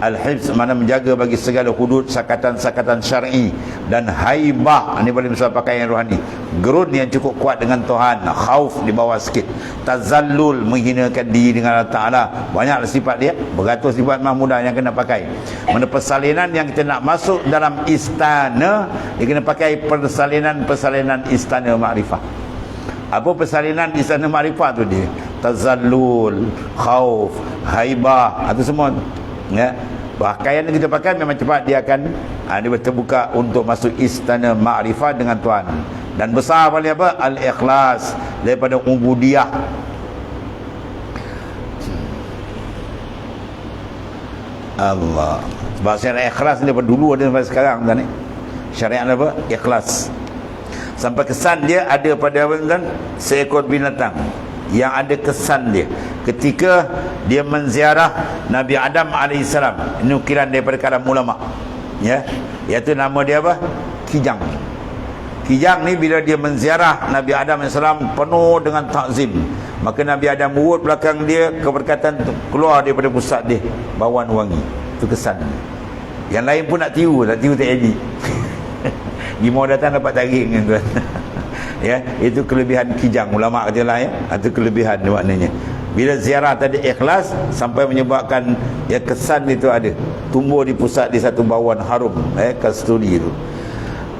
Al-hifz makna menjaga bagi segala hudud, sakatan-sakatan syar'i, dan haibah, ini boleh misal pakaian rohani, gerun yang cukup kuat dengan Tuhan, khauf di bawah sikit, tazallul menghinakan diri dengan Allah Ta'ala, banyaklah sifat dia, beratus sifat mahmudah yang kena pakai. Mana persalinan yang kita nak masuk dalam istana, dia kena pakai persalinan istana makrifah. Apa persalinan istana makrifah tu dia? Tazallul, khauf, haibah, itu semua tu. Ya, pakaian yang kita pakai memang cepat dia akan dia terbuka untuk masuk istana makrifah dengan Tuhan. Dan besar paling apa? Al-ikhlas, daripada ubudiyah. Allah. Sebab syariat ikhlas ni daripada dulu ada sampai sekarang kan ni. Syariat apa? Ikhlas. Sampai kesan dia ada pada kan seekor binatang yang ada kesan dia ketika dia menziarah Nabi Adam AS. Ini ukiran daripada kalam ulama, ya, iaitu nama dia apa? Kijang. Kijang ni bila dia menziarah Nabi Adam AS penuh dengan takzim, maka Nabi Adam urut belakang dia, keberkatan keluar daripada pusat dia, bawan wangi. Itu kesan. Yang lain pun nak tiru tak jadi. Gimau datang dapat taring tuan. Ya, itu kelebihan kijang, ulama katalah, ya, itu kelebihan maknanya. Bila ziarah tadi ikhlas sampai menyebabkan ya kesan itu ada, tumbuh di pusat di satu bauan harum, kasturi itu.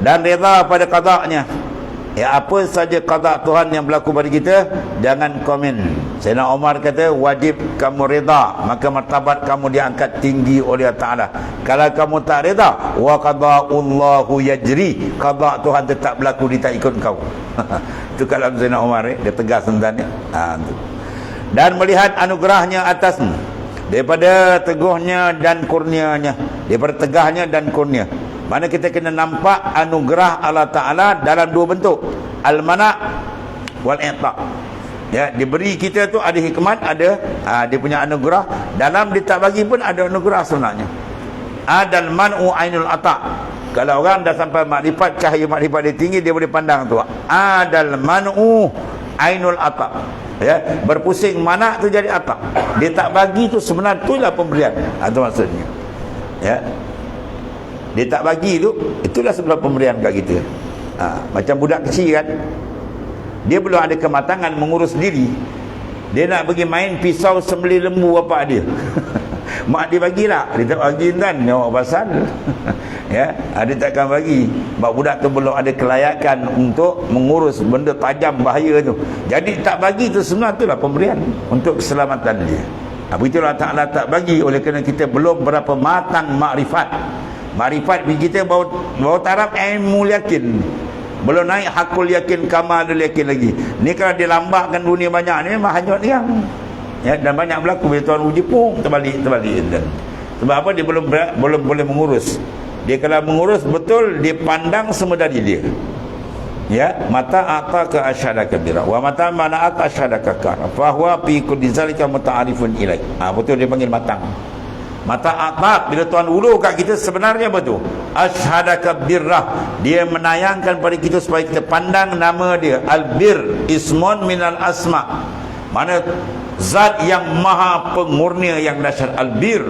Dan reda pada qada'nya, ya, apa saja qada' Tuhan yang berlaku pada kita, jangan komen. Sayyidina Umar kata, wajib kamu reda, maka martabat kamu diangkat tinggi oleh Allah Ta'ala. Kalau kamu tak reda, wa qada'ullahu yajri, qada' Tuhan tetap berlaku, dia tak ikut kau. Itu kalam Sayyidina Umar, dia tegas tentang dan melihat anugerahnya atasnya, daripada teguhnya dan kurnianya, daripada tegahnya dan kurnia. Mana kita kena nampak anugerah Allah Ta'ala dalam dua bentuk, al-mana' wal-i'ta'. Ya, diberi kita tu ada hikmat, ada dia punya anugerah. Dalam dia tak bagi pun ada anugerah sebenarnya. Adal man'u ainul ata'. Kalau orang dah sampai makrifat, cahaya makrifat dia tinggi, dia boleh pandang tu. Adal man'u ainul ata'. Ya, berpusing mana tu jadi ata'. Dia tak bagi tu sebenarnya itulah pemberian. Itu maksudnya. Ya. Dia tak bagi tu, itulah sebelah pemberian kat kita. Macam budak kecil kan, dia belum ada kematangan mengurus diri, dia nak pergi main pisau sembelih lembu bapak dia. Mak dia bagilah, dia tak bagi kan, awak pasal. Ya, dia takkan bagi. Sebab budak tu belum ada kelayakan untuk mengurus benda tajam bahaya tu. Jadi tak bagi tu sebenarnya itulah pemberian untuk keselamatan dia. Begitulah Ta'ala tak bagi oleh kerana kita belum berapa matang makrifat. Makrifat kita baru taraf ilmu yakin, belum naik hakul yakin, kamalul yakin lagi. Ni kalau dilambakkan dunia banyak ni memang hanyut dia. Ya, dan banyak berlaku bila Tuhan uji pun terbalik. Sebab apa? Dia belum boleh mengurus. Dia kalau mengurus betul, dia pandang semua dari dia. Ya, mata ataka asyhadaka bira wa mata mana'aka asyhadaka kara fa huwa fi kulli zalika muta'arifun ilaik. Betul dia panggil matang. Mata atak, bila Tuhan ulu kat kita sebenarnya betul asyhadaka birrah, dia menayangkan pada kita supaya kita pandang nama dia. Al-bir ismun minal asma, mana zat yang maha pengurnia yang dahsyat. Al-bir,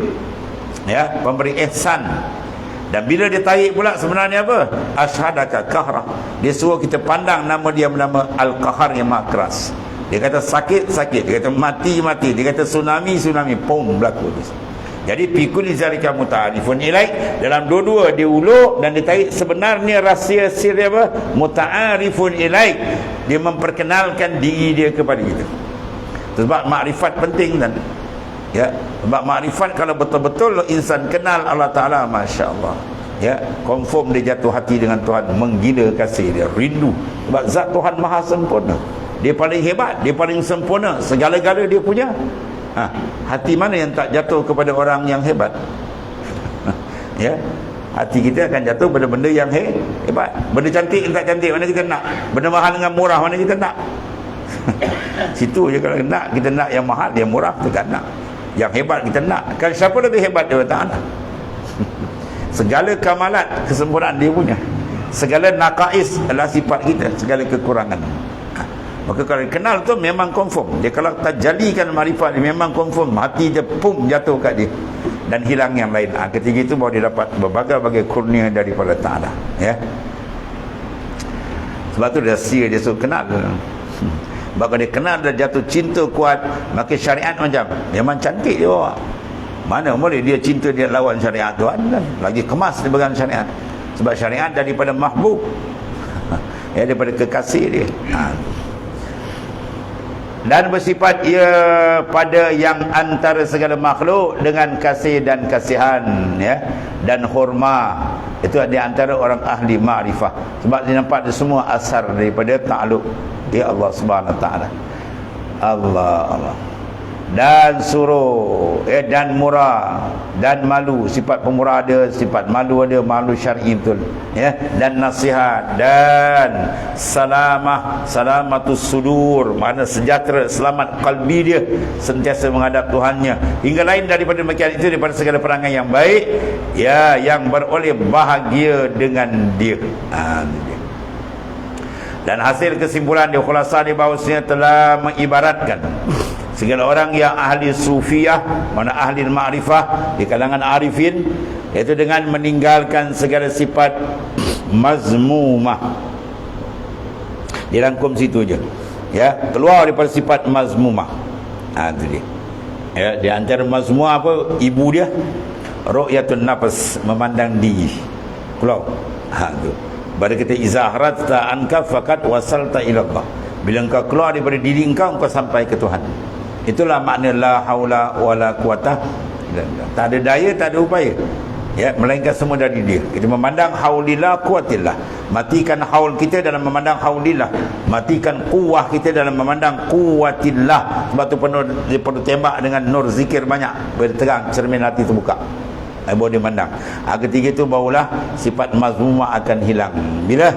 ya, pemberi ihsan. Dan bila dia tarik pula sebenarnya apa? Asyhadaka kahra, dia suruh kita pandang nama dia bernama Al-Qahar yang maha keras. Dia kata sakit, dia kata mati, dia kata tsunami, pum berlaku. Jadi pikul zalika muta'arifun ilaik, dalam dua-dua dia uluk dan ditarik sebenarnya rahsia sir dia apa? Muta'arifun ilaik, dia memperkenalkan diri dia kepada kita. Sebab makrifat penting kan. Ya, sebab makrifat kalau betul-betul insan kenal Allah Taala, masya-Allah. Ya, confirm dia jatuh hati dengan Tuhan, menggila kasih dia, rindu. Sebab zat Tuhan Maha sempurna. Dia paling hebat, dia paling sempurna, segala-gala dia punya. Hati mana yang tak jatuh kepada orang yang hebat? Ya, hati kita akan jatuh pada benda yang hebat. Benda cantik tak cantik mana kita nak, benda mahal dengan murah mana kita nak. Situ je, kalau nak kita nak yang mahal, yang murah kita tak nak, yang hebat kita nak. Kan siapa lebih hebat daripada Ta'ala? Segala kamalat, kesempurnaan dia punya. Segala naqais adalah sifat kita, segala kekurangan. Maka kalau kenal tu memang confirm. Dia kalau tak jadikan marifat dia memang confirm, hati dia pum jatuh kat dia dan hilang yang lain. Ketika itu baru dia dapat berbagai-bagai kurnia daripada Ta'ala. Ya. Sebab tu rahsia dia suruh kenal. Sebab kalau dia kenal dan jatuh cinta kuat, maka syariat macam memang cantik dia bawa. Mana boleh dia cinta dia lawan syariat Tuhan kan? Lagi kemas dia pegang syariat. Sebab syariat daripada mahbub. Ya, daripada kekasih dia. Dan bersifat ia pada yang antara segala makhluk dengan kasih dan kasihan, ya, dan hormat. Itu di antara orang ahli ma'rifah. Sebab dia nampak dia semua asar daripada ta'aluk di Allah Subhanahu Wa Taala. Allah. Dan suruh, dan murah, dan malu. Sifat pemurah ada, sifat malu ada, malu syar'i betul, ya. Dan nasihat, dan salamatus sudur, makna sejahtera, selamat kalbi dia, sentiasa menghadap Tuhannya. Hingga lain daripada demikian itu, daripada segala perangai yang baik, ya, yang beroleh bahagia dengan dia. Dan hasil kesimpulan di khulasa di bawahnya telah mengibaratkan segala orang yang ahli sufiyah, mana ahli ma'rifah di kalangan arifin, iaitu dengan meninggalkan segala sifat mazmumah. Dirangkum situ je, ya, keluar daripada sifat mazmumah. Itu dia. Ya, di antara mazmumah apa? Ibu dia ru'yatun nafs, memandang diri. Keluar. Tu. Pada kita izahratta anka faqad wasalta ila Allah. Bila engkau keluar daripada diri engkau sampai ke Tuhan. Itulah makna la haula wala quwata. Tak ada daya, tak ada upaya, ya, melainkan semua dari dia. Kita memandang haulillah quwatillah. Matikan haul kita dalam memandang haulillah. Matikan kuwah kita dalam memandang quwatillah. Sebab tu perlu tembak dengan nur zikir banyak, berterang cermin hati terbuka. Baru dia mandang. Ketiga itu barulah sifat mazmumah akan hilang. Bila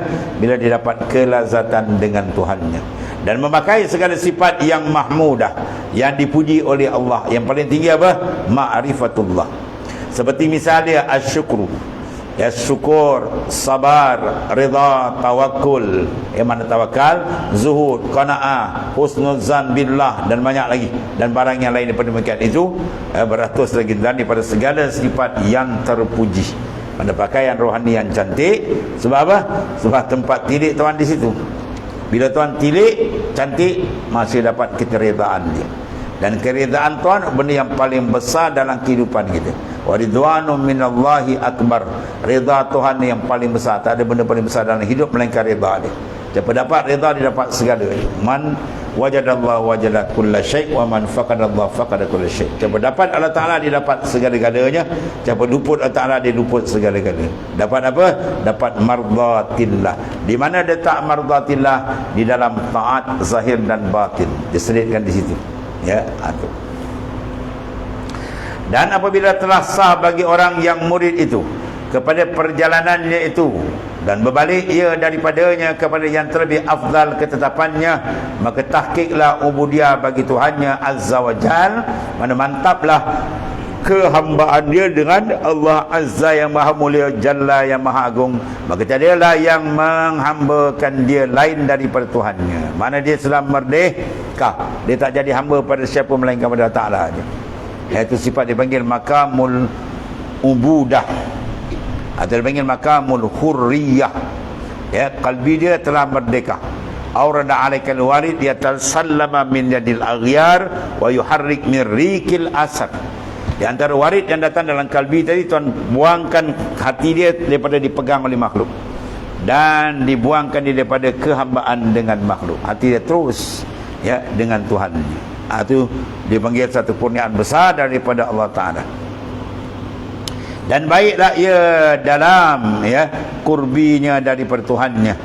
dia dapat kelazatan dengan Tuhannya dan memakai segala sifat yang mahmudah, yang dipuji oleh Allah. Yang paling tinggi apa? Ma'rifatullah. Seperti misalnya asyukru, ya, syukur, sabar, rida, tawakul, mana tawakal, zuhud, qanaah, husnul zan billah, dan banyak lagi, dan barang yang lain daripada demikian itu, beratus lagi, dan daripada segala sifat yang terpuji. Pada pakaian rohani yang cantik. Sebab apa? Sebab tempat tilik Tuhan di situ. Bila Tuhan tilik cantik, masih dapat keridaan dia. Dan keridaan Tuhan benda yang paling besar dalam kehidupan kita. Wa ridwanu minallahi akbar. Rida Tuhan yang paling besar. Tak ada benda paling besar dalam hidup melainkan rida dia. Siapa dapat rida, dia dapat segala. Man wajadallahu wajada kulla syai' wa man faqadallahu faqada kulla syai'. Siapa dapat Allah Ta'ala, dia dapat segala-galanya. Siapa luput Allah Ta'ala, dia luput segala-galanya. Dapat apa? Dapat mardatillah. Di mana dia tak mardatillah? Di dalam taat zahir dan batin. Diselitkan di situ. Ya, itu. Dan apabila telah sah bagi orang yang murid itu kepada perjalanannya itu, dan berbalik ia daripadanya kepada yang terlebih afdal ketetapannya, maka tahqiqlah ubudiyah bagi Tuhannya Azza wa Jal. Mana mantaplah kehambaan dia dengan Allah Azza yang maha mulia, Jalla yang maha agung. Maka tiadalah yang menghambakan dia lain daripada Tuhannya. Mana dia telah merdeka, dia tak jadi hamba pada siapa melainkan pada Allah Ta'ala saja. Iaitu sifat dipanggil makamul ubudah, atau dipanggil makamul hurriyah. Ya, kalbi dia telah merdeka. Aurada alaikal warid yatasallama min yadil aghyar wa yuharrik min rikil asad. Di antara warid yang datang dalam kalbi tadi, Tuhan buangkan hati dia daripada dipegang oleh makhluk, dan dibuangkan dia daripada kehambaan dengan makhluk. Hati dia terus ya dengan Tuhan. Itu dipanggil satu kurniaan besar daripada Allah Ta'ala. Dan baiklah ia dalam ya kurbinya daripada Tuhannya,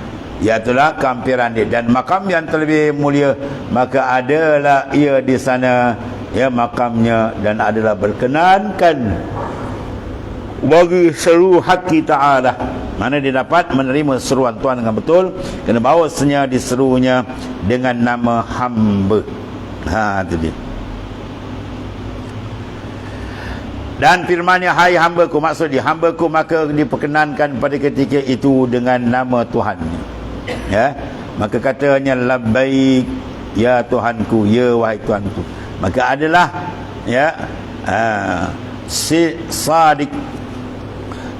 iaitulah kehampiran dia, dan makam yang terlebih mulia, maka adalah ia di sana ya makamnya, dan adalah berkenankan bagi seru haki Ta'ala, mana dia dapat menerima seruan Tuhan dengan betul, kerana bahawasanya diserunya dengan nama hamba. Itu dia. Dan firman-Nya, hai hamba-Ku, maksud dia hamba-Ku, maka diperkenankan pada ketika itu dengan nama Tuhan. Ya, maka katanya labbaik ya Tuhanku, ya wahai Tuhanku. Maka adalah ya sadiq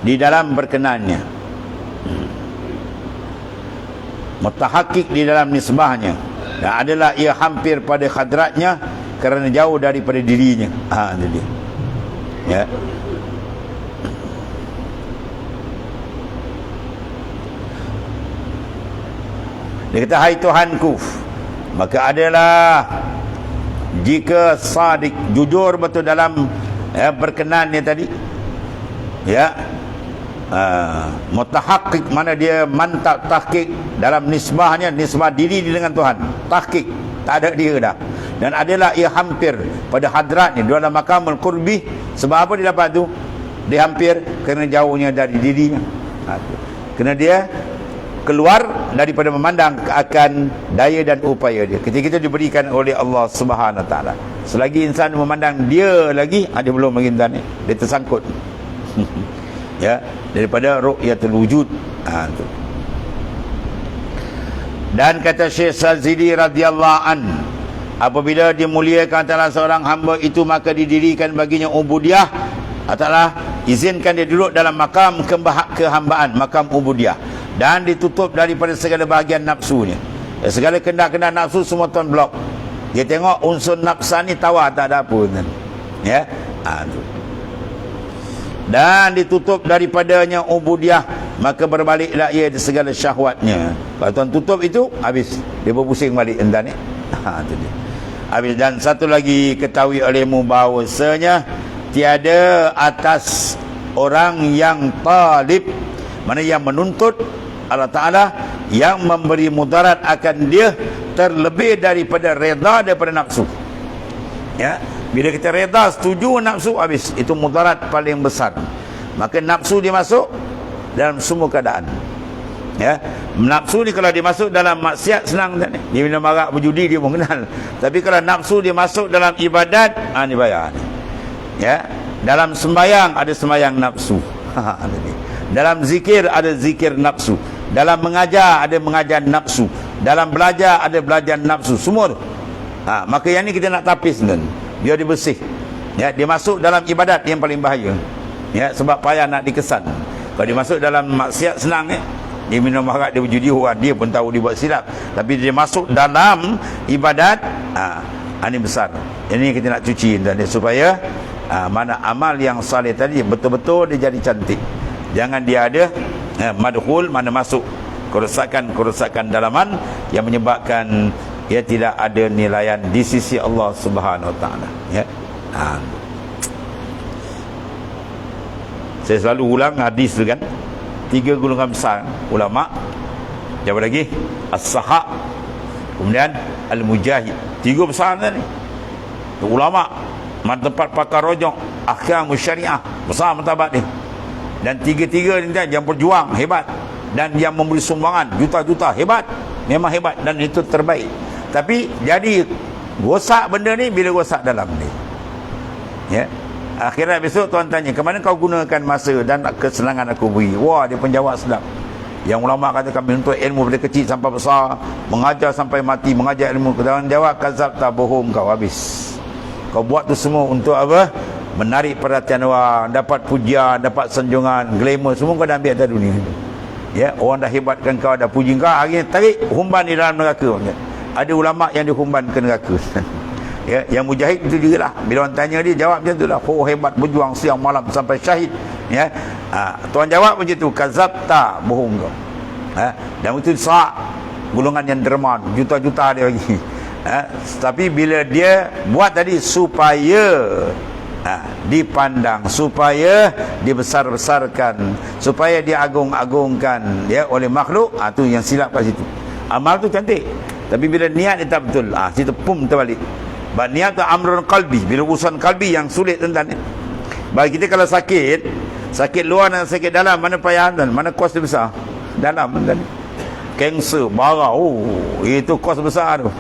di dalam berkenannya, mutahakik di dalam nisbahnya, dan adalah ia hampir pada hadratnya kerana jauh daripada dirinya. Itu dia. Ya. Dia kata, hai Tuhanku, maka adalah jika sadik, jujur betul dalam berkenannya tadi, ya, mutahakik, mana dia mantap tahkik dalam nisbahnya, nisbah diri dengan Tuhan, tahkik, tak ada dia dah. Dan adalah ia hampir pada hadratnya dalam makamul qurbi. Sebab apa dia dapat tu? Dia hampir kerana jauhnya dari dirinya. Kerana dia keluar daripada memandang akan daya dan upaya dia. Ketika itu diberikan oleh Allah Subhanahu Wa Taala. Selagi insan memandang dia lagi, dia belum lagi insan ni, dia tersangkut. Ya, daripada ru'yatul wujud. Tu. Dan kata Syekh Sazili radhiyallahu an, apabila dimuliakan antara seorang hamba itu, maka didirikan baginya ubudiyah. Atalah izinkan dia duduk dalam makam kehambaan, makam ubudiyah, dan ditutup daripada segala bahagian nafsunya. Segala kendak-kendak nafsu semua Tuan blok. Dia tengok unsur nafsan ni tawar, tak ada apa kan. Ya. Tu. Dan ditutup daripadanya ubudiyah, maka berbaliklah ia di segala syahwatnya. Kalau Tuan tutup itu, habis dia berpusing balik entan ni. Itu dia. Habis. Dan satu lagi, ketahui olehmu bahawasanya tiada atas orang yang talib, mana yang menuntut Allah Ta'ala, yang memberi mudarat akan dia terlebih daripada reda daripada nafsu. Ya, bila kita reda, setuju nafsu, habis. Itu mudarat paling besar. Maka nafsu dia masuk dalam semua keadaan. Ya, nafsu ni kalau dia masuk dalam maksiat senang tak ni? Dia minum arak, berjudi, dia pun kenal. Tapi kalau nafsu dia masuk dalam ibadat, ni bayar ni. Ya, dalam sembahyang ada sembahyang nafsu. Dalam zikir ada zikir nafsu. Dalam mengajar ada mengajar nafsu. Dalam belajar ada belajar nafsu. Semua tu. Maka yang ni kita nak tapis kan, biar dia bersih. Ya, dia masuk dalam ibadat yang paling bahaya. Ya, sebab payah nak dikesan. Kalau dia masuk dalam maksiat senang dia minum arak, dia berjudi, dia pun tahu dia buat silap. Tapi dia masuk dalam ibadat, ini besar. Ini kita nak cuci dan supaya mana amal yang salih tadi betul-betul dia jadi cantik. Jangan dia ada madkhul, mana masuk kerosakan-kerosakan dalaman yang menyebabkan ia tidak ada nilaian di sisi Allah Subhanahu Wa Taala. Ya. Saya selalu ulang hadis tu kan. 3 golongan besar ulama. Siapa lagi? As-Sahak, kemudian Al-Mujahid. 3 besar ni. Ulama, tempat pakar rojok, ahkam syariah, besar martabat ni. Dan 3-3 ni yang berjuang hebat, dan yang memberi sumbangan juta-juta hebat, memang hebat, dan itu terbaik. Tapi jadi rosak benda ni bila rosak dalam ni. Ya. Akhirat besok Tuan tanya, ke mana kau gunakan masa dan kesenangan aku beri? Wah, dia pun jawab sedap. Yang ulama kata kami untuk ilmu dari kecil sampai besar, mengajar sampai mati, mengajar ilmu. Tuan jawab, kazab, tak bohong kau, habis. Kau buat tu semua untuk apa? Menarik perhatian orang, dapat pujian, dapat sanjungan, glamour, semua kau dah ambil atas dunia. Ya, orang dah hebatkan kau, dah puji kau, hari ni tarik humban di dalam neraka. Ada ulama yang dihumban ke neraka. Ya, yang mujahid itu juga lah. Bila orang tanya dia, jawab macam tu lah. Oh, hebat, berjuang siang malam sampai syahid. Ya. Tuan jawab macam tu, kazabta, bohong kau. Dan itu sah golongan yang dermawan, juta-juta dia bagi. Tapi bila dia buat tadi supaya dipandang, supaya dibesar-besarkan, supaya diagung-agungkan ya oleh makhluk, tu yang silap kat situ. Amal tu cantik, tapi bila niat dia tak betul, situ pum terbalik. Niat tu amrun qalbi, bila urusan qalbi yang sulit tuan-tuan. Bagi kita kalau sakit luar dan sakit dalam, mana payah dan mana kos dia besar? Dalam tuan-tuan. Kanser, bara, itu kos besar tu.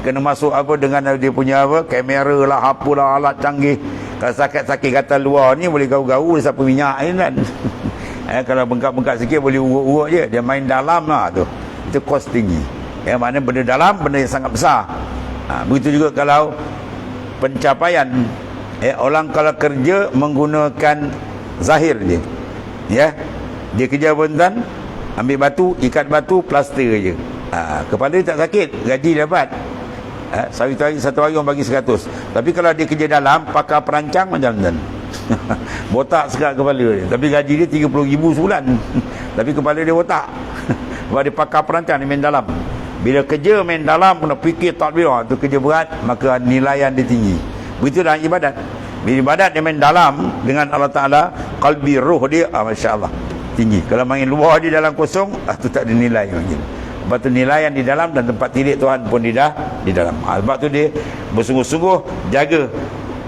Kena masuk apa dengan dia punya apa, kamera lah, apalah, alat canggih. Kalau sakit-sakit kata luar ni boleh gaul-gaul sapu minyak ni kan. Kalau bengkak-bengkak sikit boleh urut-urut je. Dia main dalam lah tu. Itu kos tinggi. Mana benda dalam, benda yang sangat besar. Begitu juga kalau pencapaian. Orang kalau kerja menggunakan zahir je. Ya. Dia kerja tuan, ambil batu, ikat batu, plaster je. Kepala dia tak sakit, gaji dapat. Satu hari orang bagi 100. Tapi kalau dia kerja dalam, pakar perancang macam tu. Botak sekat kepala dia. Tapi gaji dia 30,000 sebulan. Tapi kepala dia botak. Sebab dia pakar perancang, dia main dalam. Bila kerja main dalam, kena fikir takbir, tu kerja berat, maka nilaian dia tinggi. Begitu dalam ibadat. Bila ibadat dia main dalam dengan Allah Ta'ala, qalbi ruh dia, Masya Allah, tinggi. Kalau main luar dia dalam kosong, tu tak ada nilai macam. Sebab tu nilaian di dalam dan tempat tilik Tuhan pun di dalam. Sebab tu dia bersungguh-sungguh jaga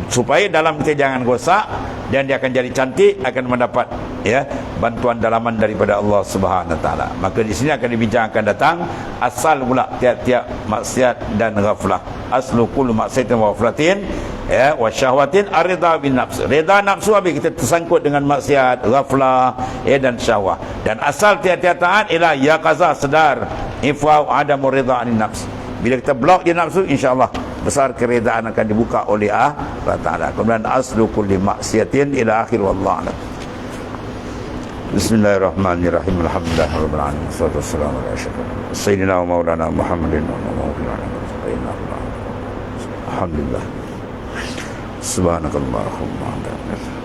supaya dalam kita jangan rosak, dan dia akan jadi cantik, akan mendapat bantuan dalaman daripada Allah Subhanahu Wa Taala. Maka di sini akan dibincangkan datang asal pula tiap-tiap maksiat dan ghaflah. Aslu kullu maksiatin wa ghaflatin wa syahwatin arida bin nafs. Reda nafsu habis kita tersangkut dengan maksiat, ghaflah dan syahwah. Dan asal tiap-tiap taat ialah yaqaza, sedar, ifau adamu ridha anin nafs. Bila kita blok dia nafsu, insya-Allah besar keredaan akan dibuka oleh Allah Ta'ala. Kemudian aslu kulli maksiatin ila akhir wallahu a'lam. Bismillahirrahmanirrahim. Alhamdulillahirabbil alamin. Wassalatu wassalamu ala sayyidina wa maulana Muhammadin wa maulana Alhamdulillah. Subhanakallahumma wa bihamdika